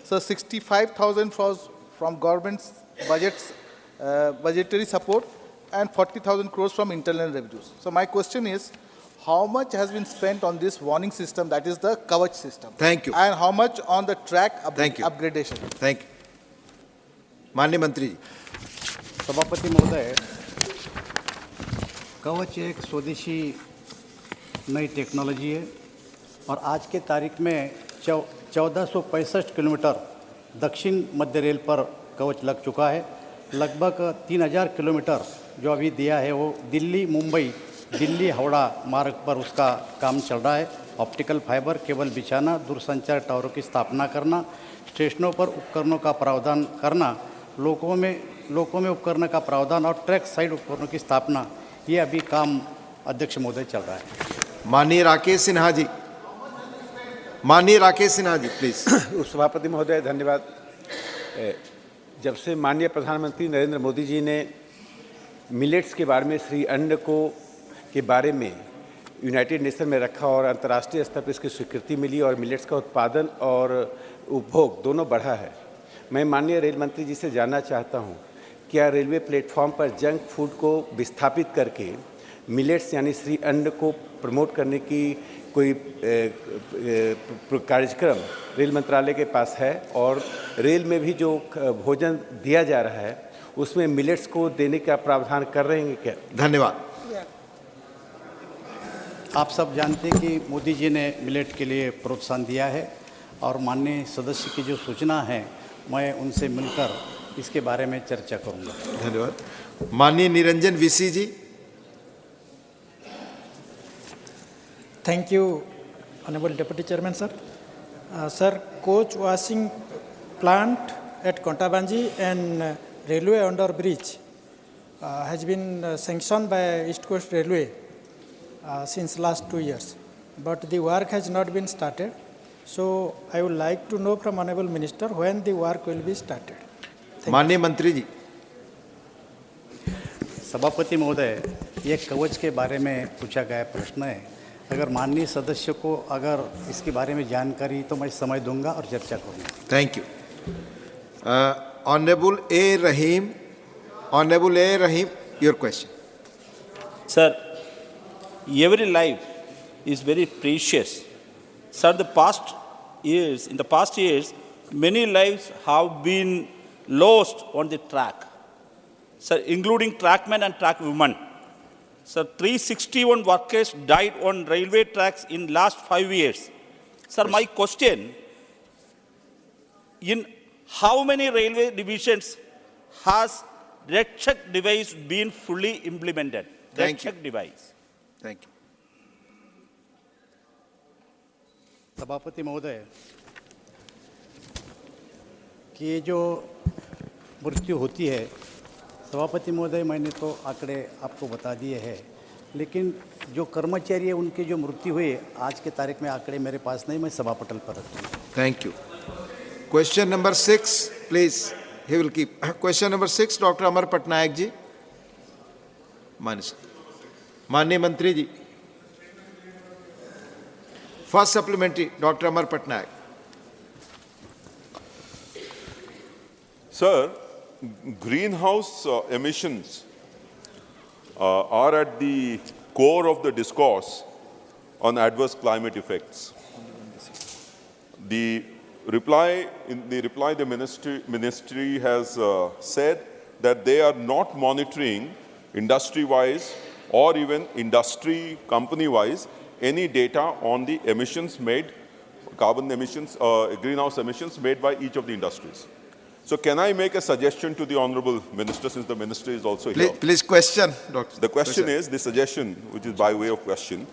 Speaker 20: So 65,000 was from government's budgetary support and 40,000 crores from internal revenues. So my question is, how much has been spent on this warning system, that is the Kavach system?
Speaker 1: Thank you.
Speaker 20: And how much on the track
Speaker 1: Thank you.
Speaker 20: upgradation?
Speaker 1: Thank you. माननीय मंत्री जी।
Speaker 11: सभापति महोदय, कवच एक स्वदेशी नई technology है और आज के तारीख में 1465 किलोमीटर दक्षिण मध्य रेल पर कवच लग चुका है। लगभग 3000 किलोमीटर जो अभी दिया है वो दिल्ली मुंबई दिल्ली हावड़ा मार्ग पर उसका काम चल रहा है। ऑप्टिकल फाइबर केबल बिछाना, दूरसंचार टावरों की स्थापना करना, स्टेशनों पर उपकरणों का प्रावधान करना, लोकों में उपकरण का प्रावधान और ट्रैक साइड उपकरणों की स्थापना, ये अभी काम अध्यक्ष महोदय चल रहा है।
Speaker 1: माननीय राकेश सिन्हा जी। माननीय राकेश सिन्हा जी प्लीज।
Speaker 21: सभापति महोदय धन्यवाद। जब से माननीय प्रधानमंत्री नरेंद्र मोदी जी ने मिलेट्स के बारे में श्री अन्न के बारे में यूनाइटेड नेशन में रखा और अंतर्राष्ट्रीय स्तर पर इसकी स्वीकृति मिली और मिलेट्स का उत्पादन और उपभोग दोनों बढ़ा है, मैं माननीय रेल मंत्री जी से जानना चाहता हूं, क्या रेलवे प्लेटफॉर्म पर जंक फूड को विस्थापित करके मिलेट्स यानी श्री अन्न को प्रमोट करने की कोई कार्यक्रम रेल मंत्रालय के पास है और रेल में भी जो भोजन दिया जा रहा है उसमें मिलेट्स को देने का प्रावधान कर रहे हैं क्या?
Speaker 1: धन्यवाद।
Speaker 11: आप सब जानते हैं कि मोदी जी ने मिलेट के लिए प्रोत्साहन दिया है और माननीय सदस्य की जो सूचना है मैं उनसे मिलकर इसके बारे में चर्चा करूंगा।
Speaker 1: धन्यवाद। माननीय Niranjan Bishi ji.
Speaker 22: Thank you, Honorable Deputy Chairman, sir. Sir, coach washing plant at Kontabanji and railway under bridge has been sanctioned by East Coast Railway since last 2 years, but the work has not been started. So I would like to know from Honorable Minister when the work will be started.
Speaker 1: माननीय मंत्री जी।
Speaker 11: सभापति महोदय, ये कवच के बारे में पूछा गया प्रश्न है। अगर माननीय सदस्य को अगर इसके बारे में जानकारी तो मैं समय दूंगा और चर्चा करूंगा।
Speaker 1: Thank you. Honourable A Rahim, your question.
Speaker 23: Sir, every life is very precious. Sir, in the past years, many lives have been lost on the track. Sir, including trackmen and track women. Sir, 361 workers died on railway tracks in last 5 years. Sir, my question, in how many railway divisions has red check device been fully implemented? Red check device.
Speaker 1: Thank you.
Speaker 11: सभापति महोदय, कि ये जो मृत्यु होती है, सभापति महोदय मैंने तो आंकड़े आपको बता दिए हैं, लेकिन जो कर्मचारी है उनकी जो मृत्यु हुई आज के तारीख में आंकड़े मेरे पास नहीं, मैं सभापटल पर रखूँ।
Speaker 1: Thank you. Question number 6 please, he will keep. Question number 6 doctor Amar Patnaik ji. माननीय मंत्री जी। First supplementary doctor Amar Patnaik.
Speaker 24: Sir, greenhouse emissions are at the core of the discourse on adverse climate effects. The reply, the ministry has said that they are not monitoring industry-wise or even industry company-wise any data on the emissions made, carbon emissions, greenhouse emissions made by each of the industries. So can I make a suggestion to the Honourable Minister, since the Minister is also here?
Speaker 1: Please question, Doctor.
Speaker 24: The question is, the suggestion, which is by way of question,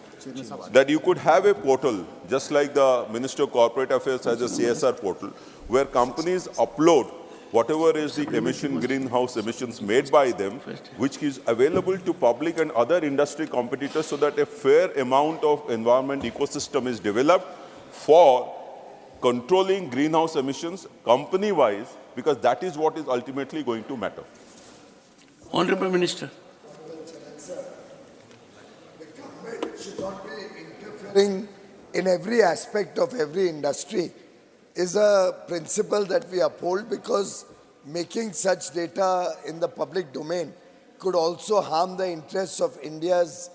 Speaker 24: that you could have a portal, just like the Minister of Corporate Affairs has a CSR portal, where companies upload whatever is the greenhouse emissions made by them, which is available to public and other industry competitors, so that a fair amount of environment ecosystem is developed for controlling greenhouse emissions company-wise, because that is what is ultimately going to matter.
Speaker 25: Honorable Minister.
Speaker 26: The government should not be interfering in every aspect of every industry is a principle that we uphold, because making such data in the public domain could also harm the interests of India's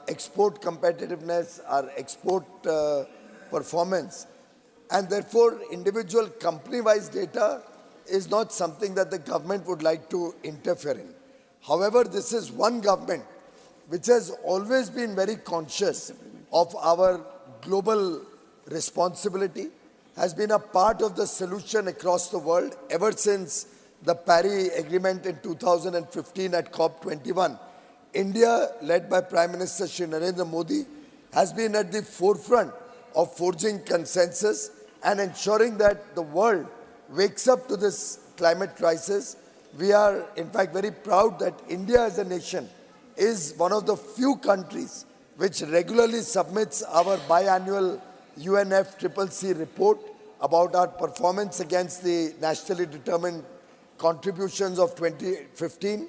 Speaker 26: export competitiveness, our export performance. And therefore, individual company-wise data is not something that the government would like to interfere in. However, this is one government which has always been very conscious of our global responsibility, has been a part of the solution across the world ever since the Paris Agreement in 2015 at COP21. India, led by Prime Minister Shri Narendra Modi, has been at the forefront of forging consensus and ensuring that the world wakes up to this climate crisis. We are, in fact, very proud that India as a nation is one of the few countries which regularly submits our biannual UNFCCC report about our performance against the nationally determined contributions of 2015.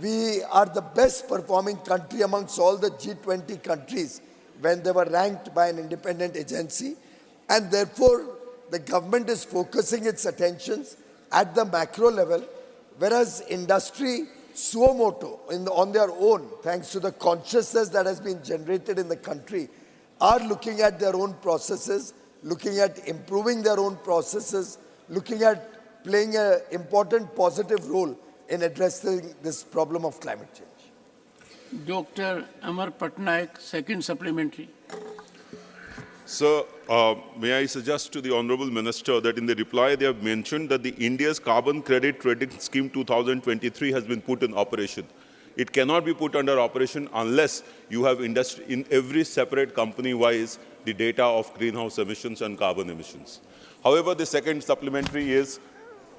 Speaker 26: We are the best performing country amongst all the G20 countries when they were ranked by an independent agency. And therefore, the government is focusing its attentions at the macro level, whereas industry suo moto, on their own, thanks to the consciousness that has been generated in the country, are looking at their own processes, looking at improving their own processes, looking at playing an important positive role in addressing this problem of climate change.
Speaker 25: Dr. Amar Patnaik, second supplementary.
Speaker 24: Sir, may I suggest to the Honourable Minister that in the reply they have mentioned that the India's Carbon Credit Trading Scheme 2023 has been put in operation. It cannot be put under operation unless you have industry in every separate company-wise the data of greenhouse emissions and carbon emissions. However, the second supplementary is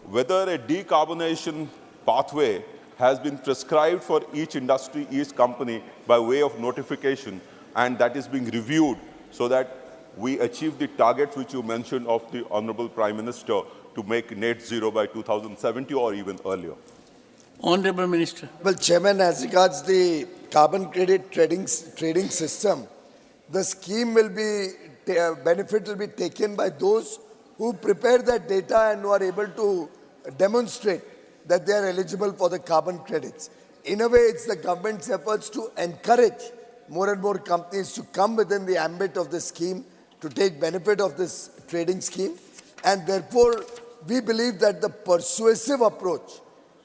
Speaker 24: whether a decarbonization pathway has been prescribed for each industry, each company by way of notification, and that is being reviewed so that we achieve the targets which you mentioned of the Honourable Prime Minister to make net zero by 2070 or even earlier.
Speaker 25: Honourable Minister.
Speaker 26: Well, Chairman, as regards the carbon credit trading system, the scheme will be, benefit will be taken by those who prepare that data and who are able to demonstrate that they are eligible for the carbon credits. In a way, it's the government's efforts to encourage more and more companies to come within the ambit of the scheme, to take benefit of this trading scheme. And therefore, we believe that the persuasive approach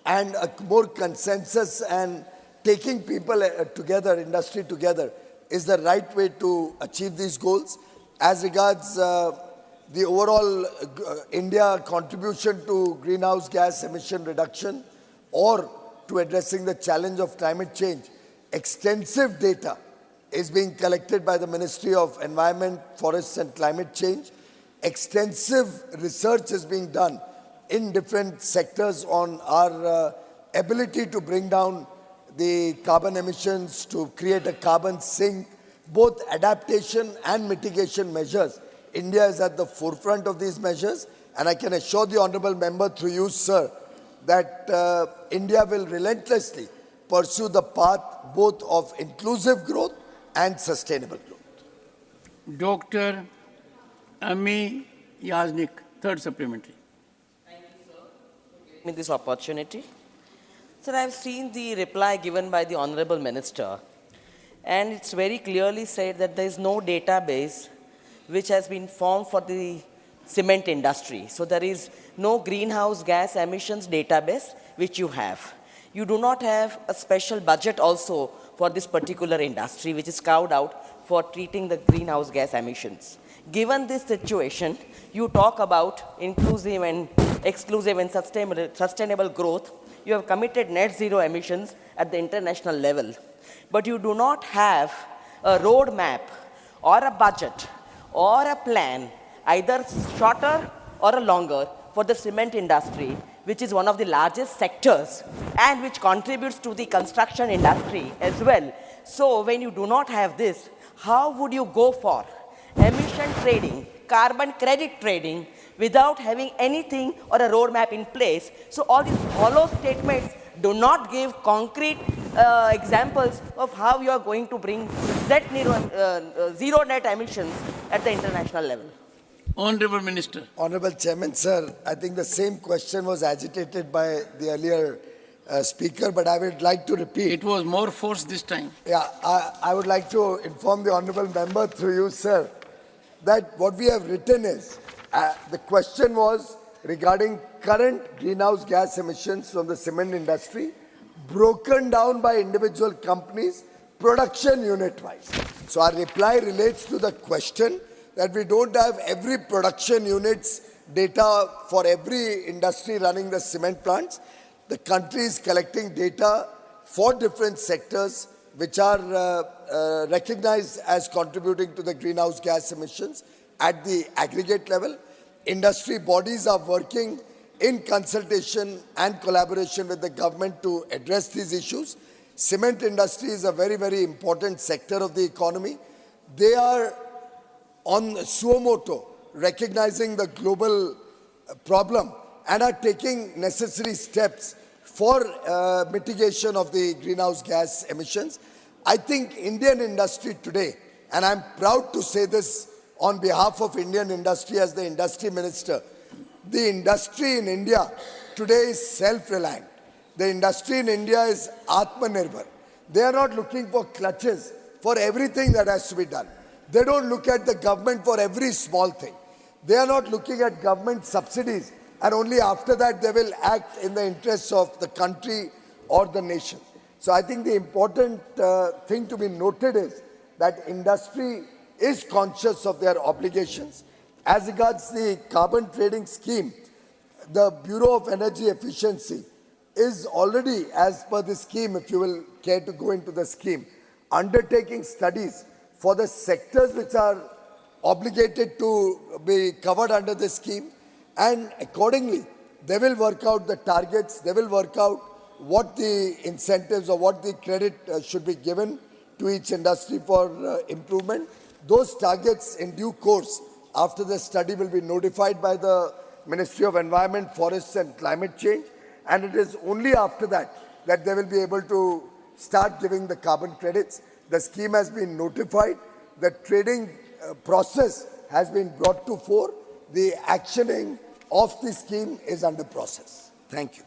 Speaker 26: and a more consensus and taking people together, industry together, is the right way to achieve these goals. As regards the overall India contribution to greenhouse gas emission reduction or to addressing the challenge of climate change, extensive data is being collected by the Ministry of Environment, Forests and Climate Change. Extensive research is being done in different sectors on our ability to bring down the carbon emissions, to create a carbon sink, both adaptation and mitigation measures. India is at the forefront of these measures, and I can assure the Honourable Member through you, sir, that India will relentlessly pursue the path both of inclusive growth and sustainable growth.
Speaker 25: Dr. Ami Yaznik, third supplementary.
Speaker 19: Thank you, sir, for giving me this opportunity. Sir, I have seen the reply given by the Honourable Minister, and it's very clearly said that there is no database which has been formed for the cement industry. So there is no greenhouse gas emissions database which you have. You do not have a special budget also for this particular industry which is carved out for treating the greenhouse gas emissions. Given this situation, you talk about inclusive and exclusive and sustainable growth. You have committed net zero emissions at the international level, but you do not have a roadmap or a budget or a plan, either shorter or a longer, for the cement industry, which is one of the largest sectors and which contributes to the construction industry as well. So when you do not have this, how would you go for emission trading, carbon credit trading, without having anything or a roadmap in place? So all these hollow statements do not give concrete examples of how you are going to bring zero net emissions at the international level.
Speaker 25: Honorable Minister.
Speaker 26: Honorable Chairman, sir, I think the same question was agitated by the earlier speaker, but I would like to repeat.
Speaker 25: It was more force this time.
Speaker 26: Yeah, I would like to inform the honorable member through you, sir, that what we have written is, the question was regarding current greenhouse gas emissions from the cement industry, broken down by individual companies, production unit-wise. So our reply relates to the question that we don't have every production unit's data for every industry running the cement plants. The country is collecting data for different sectors which are recognized as contributing to the greenhouse gas emissions at the aggregate level. Industry bodies are working in consultation and collaboration with the government to address these issues. Cement industry is a very, very important sector of the economy. They are on suo moto, recognizing the global problem and are taking necessary steps for mitigation of the greenhouse gas emissions. I think Indian industry today, and I'm proud to say this on behalf of Indian industry as the industry minister, the industry in India today is self-reliant. The industry in India is Atmanirbhar. They are not looking for clutches for everything that has to be done. They don't look at the government for every small thing. They are not looking at government subsidies and only after that they will act in the interests of the country or the nation. So I think the important thing to be noted is that industry is conscious of their obligations. As regards the carbon trading scheme, the Bureau of Energy Efficiency is already, as per the scheme, if you will care to go into the scheme, undertaking studies for the sectors which are obligated to be covered under the scheme, and accordingly they will work out the targets, they will work out what the incentives or what the credit should be given to each industry for improvement. Those targets in due course after the study will be notified by the Ministry of Environment, Forests and Climate Change, and it is only after that that they will be able to start giving the carbon credits. The scheme has been notified, the trading process has been brought to fore, the actioning of the scheme is under process. Thank you.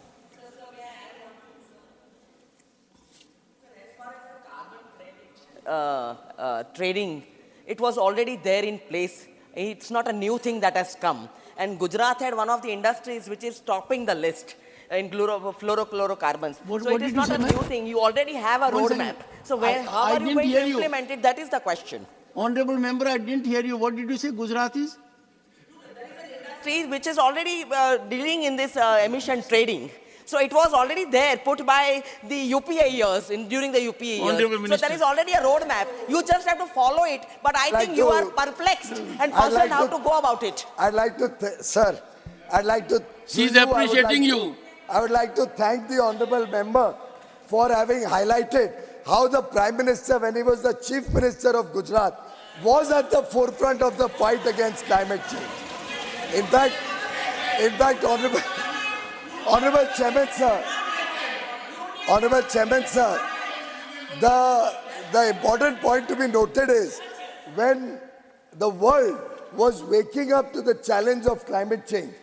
Speaker 19: Trading, it was already there in place. It's not a new thing that has come. And Gujarat had one of the industries which is topping the list in fluorocarbons. So it is not a new thing. You already have a roadmap. So how are you going to implement it? That is the question.
Speaker 25: Honorable member, I didn't hear you. What did you say? Gujaratis?
Speaker 19: Industry which is already dealing in this emission trading. So it was already there, put by the UPA years, during the UPA years. So there is already a roadmap. You just have to follow it. But I think you are perplexed and puzzled how to go about it.
Speaker 26: I'd like to, sir, I'd like to...
Speaker 25: She's appreciating you.
Speaker 26: I would like to thank the honorable member for having highlighted how the Prime Minister, when he was the Chief Minister of Gujarat, was at the forefront of the fight against climate change. In fact, Honorable Chairman, sir, the important point to be noted is when the world was waking up to the challenge of climate change,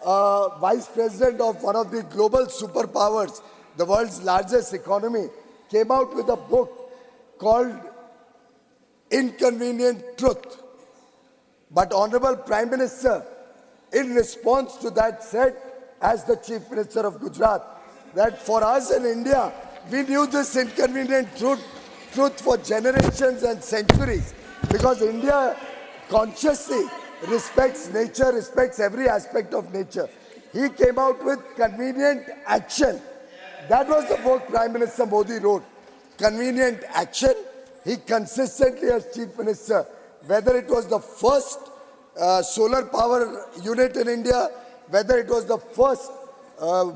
Speaker 26: Vice President of one of the global superpowers, the world's largest economy, came out with a book called Inconvenient Truth. But Honorable Prime Minister, in response to that, said, as the Chief Minister of Gujarat, that for us in India, we knew this inconvenient truth for generations and centuries, because India consciously respects nature, respects every aspect of nature. He came out with Convenient Action. That was the book Prime Minister Modi wrote. Convenient Action. He consistently, as Chief Minister, whether it was the first solar power unit in India, whether it was the first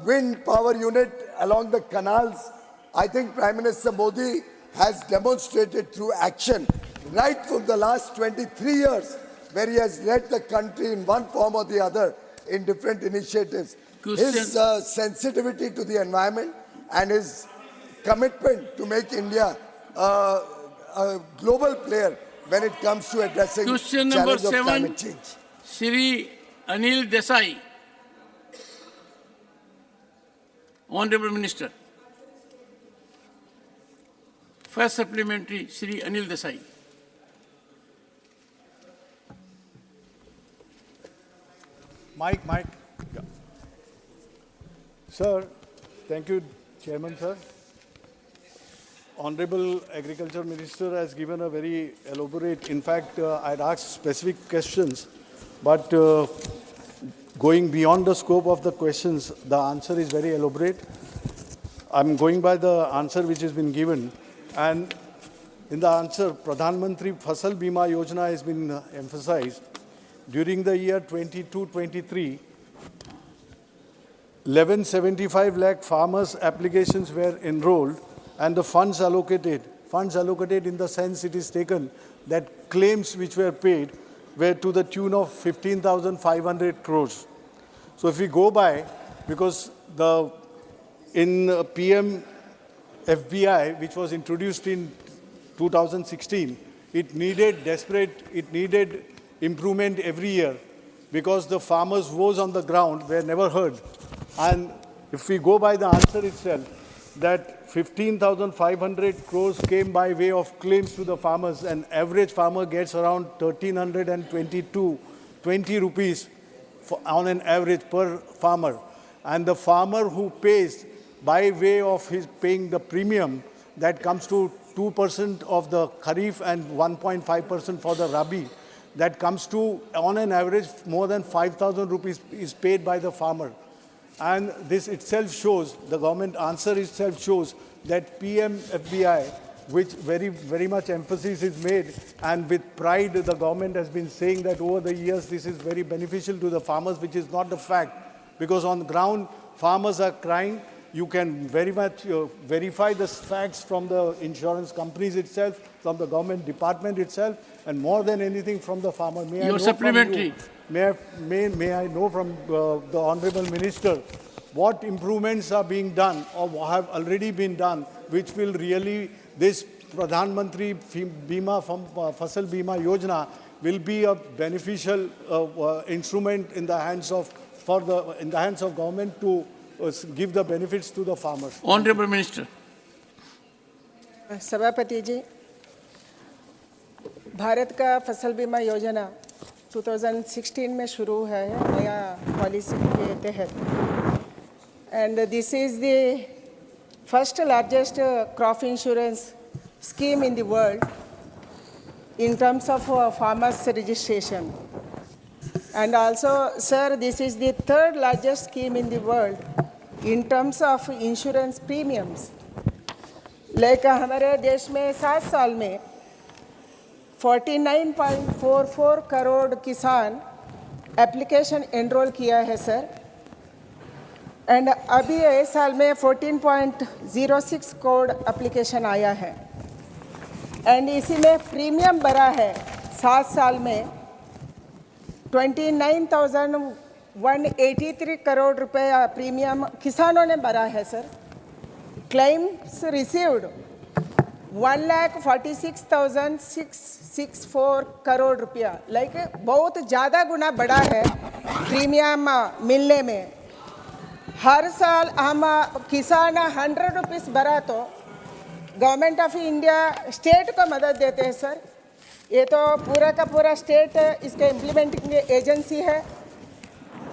Speaker 26: wind power unit along the canals, I think Prime Minister Modi has demonstrated through action right from the last 23 years, where he has led the country in one form or the other in different initiatives. His sensitivity to the environment and his commitment to make India a global player when it comes to addressing the challenge of climate change.
Speaker 25: Shri Anil Desai. Honorable Minister. First supplementary, Shri Anil Desai.
Speaker 2: Mike. Yeah. Sir, thank you, Chairman, sir. Honorable Agriculture Minister has given a very elaborate, in fact, I'd asked specific questions, but going beyond the scope of the questions, the answer is very elaborate. I'm going by the answer which has been given, and in the answer, Pradhan Mantri Fasal Bima Yojana has been emphasized. During the year 22-23, 1175 lakh farmers' applications were enrolled, and the funds allocated in the sense it is taken that claims which were paid were to the tune of 15,500 crores. So if we go by, because in PM FBI, which was introduced in 2016, it needed improvement every year because the farmers' woes on the ground were never heard. And if we go by the answer itself, that 15,500 crores came by way of claims to the farmers, and average farmer gets around 1,320 rupees on an average per farmer. And the farmer who pays by way of his paying the premium, that comes to 2% of the Kharif and 1.5% for the Rabi, that comes to, on an average, more than 5,000 rupees is paid by the farmer. And this itself shows, the government answer itself shows that PMFBI, which very much emphasis is made, and with pride the government has been saying that over the years this is very beneficial to the farmers, which is not the fact. Because on the ground, farmers are crying. You can very much verify the facts from the insurance companies itself, from the government department itself, and more than anything from the farmer. May
Speaker 25: Your supplementary.
Speaker 2: May I know from the Honorable Minister what improvements are being done or have already been done, which will really, this Pradhan Mantri Fasal Bima Yojana will be a beneficial instrument in the hands of government to give the benefits to the farmers.
Speaker 25: Honorable Minister.
Speaker 4: सभापति जी, भारत का फसल बीमा योजना 2016 में शुरू है नया policy के तहत, and this is the first largest crop insurance scheme in the world in terms of farmers registration. And also, sir, this is the third largest scheme in the world in terms of insurance premiums. Like हमारे देश में 7 साल में 49.44 करोड़ किसान application enrol किया है sir, and अभी इस साल में 14.06 करोड़ एप्लीकेशन आया है, एंड इसी में प्रीमियम भरा है 7 साल में 29,183 करोड़ रुपए प्रीमियम किसानों ने भरा है सर. क्लेम्स रिसीव्ड 1,46,664 करोड़ रुपया, लाइक बहुत ज़्यादा गुना बढ़ा है प्रीमियम मिलने में. हर साल हम किसान 100 रुपीस भरा तो गवर्नमेंट ऑफ इंडिया स्टेट को मदद देते हैं सर. ये तो पूरा का पूरा स्टेट इसके इम्प्लीमेंटिंग एजेंसी है,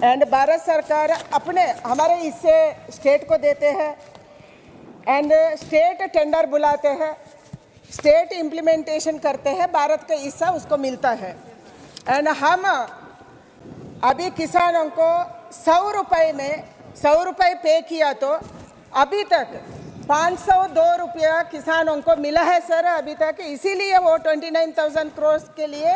Speaker 4: एंड भारत सरकार अपने हमारे हिस्से स्टेट को देते हैं, एंड स्टेट टेंडर बुलाते हैं, स्टेट इम्प्लीमेंटेशन करते हैं, भारत का हिस्सा उसको मिलता है. एंड हम अभी किसानों को 100 रुपये में 100 रुपये पे किया तो अभी तक 502 रुपया किसानों को मिला है सर अभी तक. इसीलिए वो 29,000 करोड़ के लिए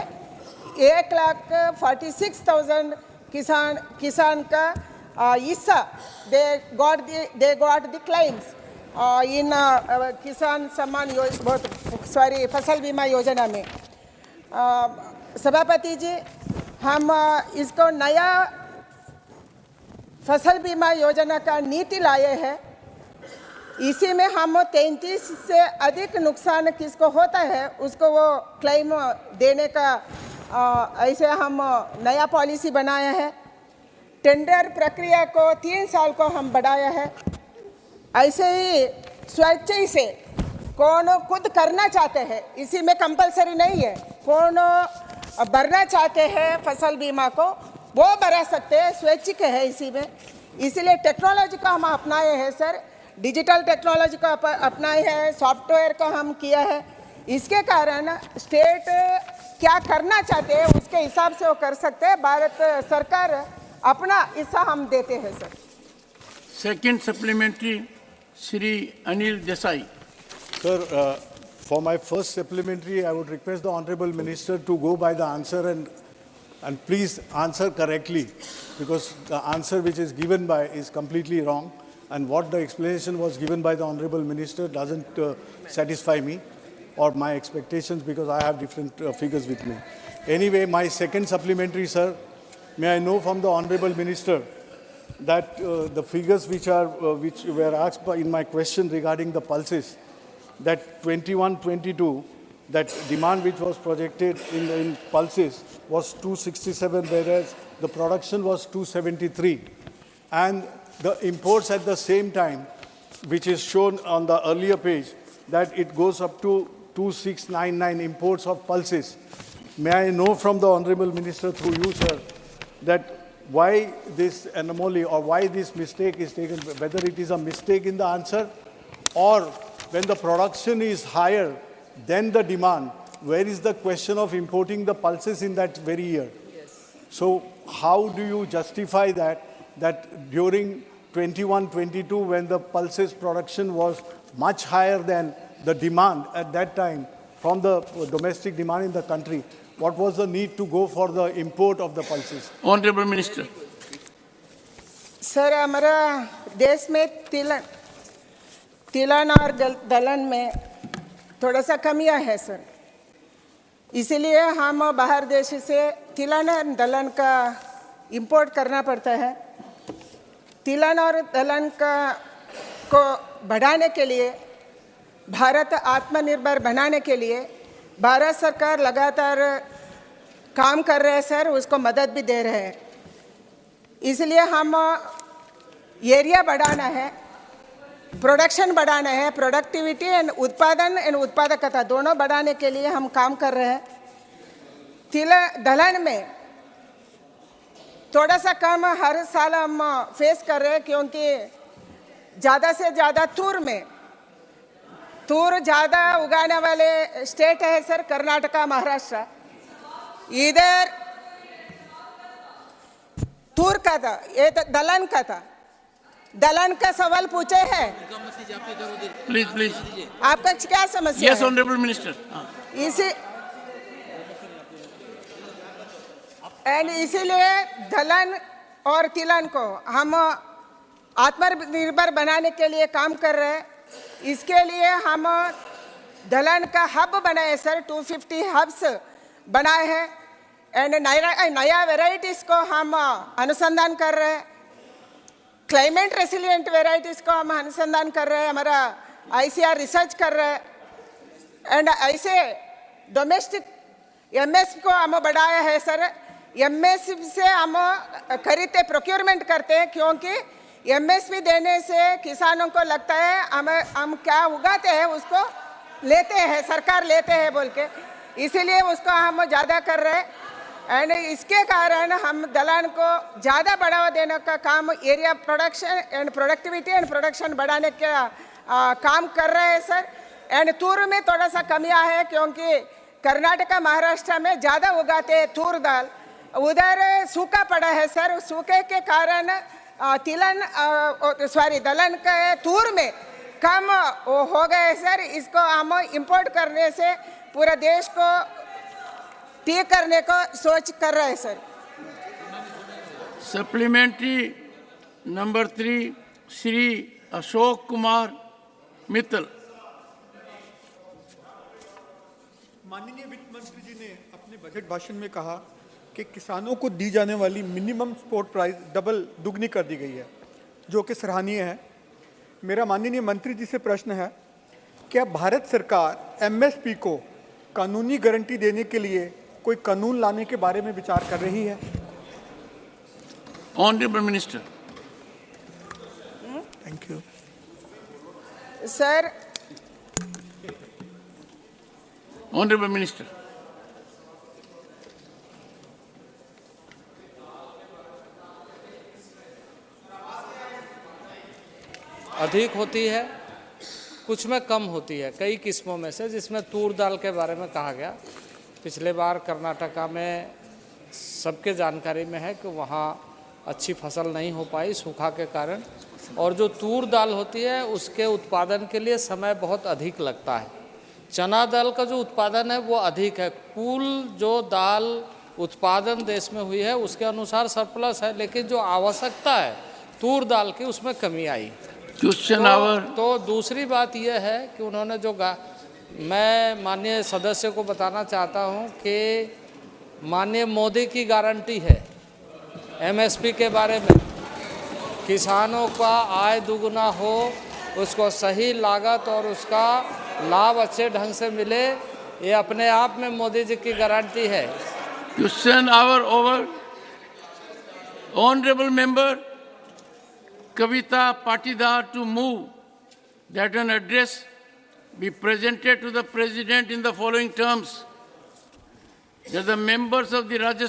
Speaker 4: 1,46,000 किसान का हिस्सा दे गॉट द क्लेम्स इन किसान सम्मान फसल बीमा योजना में. सभापति जी, हम इसको नया फसल बीमा योजना का नीति लाए हैं. इसी में हम 33 से अधिक नुकसान किसको होता है उसको वो क्लेम देने का ऐसे हम नया पॉलिसी बनाया है। टेंडर प्रक्रिया को 3 साल को हम बढ़ाया है। ऐसे ही स्वेच्छा से कौन खुद करना चाहते हैं, इसी में कंपलसरी नहीं है, कौन भरना चाहते हैं फसल बीमा को वो भरा सकते हैं, स्वैच्छिक है इसी में। इसीलिए टेक्नोलॉजी को हम अपनाए हैं सर, डिजिटल टेक्नोलॉजी को अपनाए हैं, सॉफ्टवेयर को हम किया है। इसके कारण स्टेट क्या करना चाहते हैं उसके हिसाब से वो कर सकते हैं। भारत सरकार अपना हिस्सा हम देते हैं sir.
Speaker 25: Second supplementary Shri Anil Desai.
Speaker 2: Sir, for my first supplementary, I would request the Honorable Minister to go by the answer and please answer correctly, because the answer which is given by is completely wrong, and what the explanation was given by the Honorable Minister doesn't satisfy me or my expectations, because I have different figures with me. Anyway, my second supplementary, sir, may I know from the Honorable Minister that the figures which were asked in my question regarding the pulses, that 21-22, that demand which was projected in pulses was 267, whereas the production was 273. And the imports at the same time, which is shown on the earlier page, that it goes up to 2699 imports of pulses. May I know from the Honorable Minister through you, sir, that why this anomaly or why this mistake is taken, whether it is a mistake in the answer, or when the production is higher than the demand, where is the question of importing the pulses in that very year? Yes. So how do you justify that during 21-22, when the pulses production was much higher than the demand at that time from the domestic demand in the country, what was the need to go for the import of the pulses?
Speaker 25: Honorable Minister.
Speaker 4: Sir, हमारा देश में तिलहन और दलहन में थोड़ा सा कमियां है सर, इसीलिए हम बाहर देश से तिलहन और दलहन का इंपोर्ट करना पड़ता है। तिलहन और दलहन को बढ़ाने के लिए, भारत आत्मनिर्भर बनाने के लिए भारत सरकार लगातार काम कर रहे हैं सर, उसको मदद भी दे रहे हैं। इसलिए हम एरिया बढ़ाना है, प्रोडक्शन बढ़ाना है, प्रोडक्टिविटी एंड उत्पादन एंड उत्पादकता दोनों बढ़ाने के लिए हम काम कर रहे हैं। दलहन में थोड़ा सा कम हर साल हम फेस कर रहे हैं, क्योंकि ज़्यादा से ज़्यादा तूर ज़्यादा उगाने वाले स्टेट है सर, कर्नाटका, महाराष्ट्र। इधर तूर का था, ये तो दलहन का था। दलहन का सवाल पूछे हैं।
Speaker 25: प्लीज
Speaker 4: आपका क्या समस्या है?
Speaker 25: Yes honourable minister.
Speaker 4: इसीलिए दलहन और तिलहन को हम आत्मनिर्भर बनाने के लिए काम कर रहे हैं। इसके लिए हम दलहन का हब बनाए सर, 250 हब्स बनाए हैं, एंड नया वेराइटीज़ को हम अनुसंधान कर रहे हैं। क्लाइमेट रेसिलिएंट वेराइटीज़ को हम अनुसंधान कर रहे हैं, हमारा ICR रिसर्च कर रहे हैं, एंड ऐसे डोमेस्टिक MS को हम बढ़ाया है सर। MS से हम खरीदते प्रोक्योरमेंट करते हैं, क्योंकि MSP देने से किसानों को लगता है हम क्या उगाते हैं उसको लेते हैं, सरकार लेते हैं बोल के, इसीलिए उसको हम ज़्यादा कर रहे हैं। एंड इसके कारण हम दलहन को ज़्यादा बढ़ावा देने का काम, area production and productivity and production बढ़ाने का काम कर रहे हैं सर। एंड तूर में थोड़ा सा कमियां है, क्योंकि कर्नाटका, महाराष्ट्र में ज़्यादा उगाते हैं तूर दाल, उधर सूखा पड़ा है सर। सूखे के कारण दलहन के तूर में कम हो गए सर। इसको हम इंपोर्ट करने से पूरा देश को ठीक करने को सोच कर रहे हैं sir.
Speaker 25: Supplementary number 3 Shri Ashok Kumar Mittal.
Speaker 5: माननीय वित्त मंत्री जी ने अपने बजट भाषण में कहा कि किसानों को दी जाने वाली मिनिमम सपोर्ट प्राइस दुगनी कर दी गई है, जो कि सराहनीय है। मेरा माननीय मंत्री जी से प्रश्न है, क्या भारत सरकार MSP को कानूनी गारंटी देने के लिए कोई कानून लाने के बारे में विचार कर रही है?
Speaker 25: Honourable minister.
Speaker 5: Thank you
Speaker 4: sir.
Speaker 25: Honourable minister.
Speaker 6: अधिक होती है, कुछ में कम होती है, कई किस्मों में से, जिसमें तूर दाल के बारे में कहा गया। पिछले बार कर्नाटका में सबके जानकारी में है कि वहाँ अच्छी फसल नहीं हो पाई सूखा के कारण, और जो तूर दाल होती है उसके उत्पादन के लिए समय बहुत अधिक लगता है। चना दाल का जो उत्पादन है वो अधिक है। कुल जो दाल उत्पादन देश में हुई है उसके अनुसार सरप्लस है, लेकिन जो आवश्यकता है तूर दाल की उसमें कमी आई। तो दूसरी बात यह है कि उन्होंने जो मैं माननीय सदस्य को बताना चाहता हूं कि माननीय मोदी की गारंटी है एमएसपी के बारे में, किसानों का आय दुगुना हो, उसको सही लागत और उसका लाभ अच्छे ढंग से मिले, ये अपने आप में मोदी जी की गारंटी है।
Speaker 25: Question hour over. Honourable member Kavita Patidar to move that an address be presented to the President in the following terms: that the members of the Rajya Sabha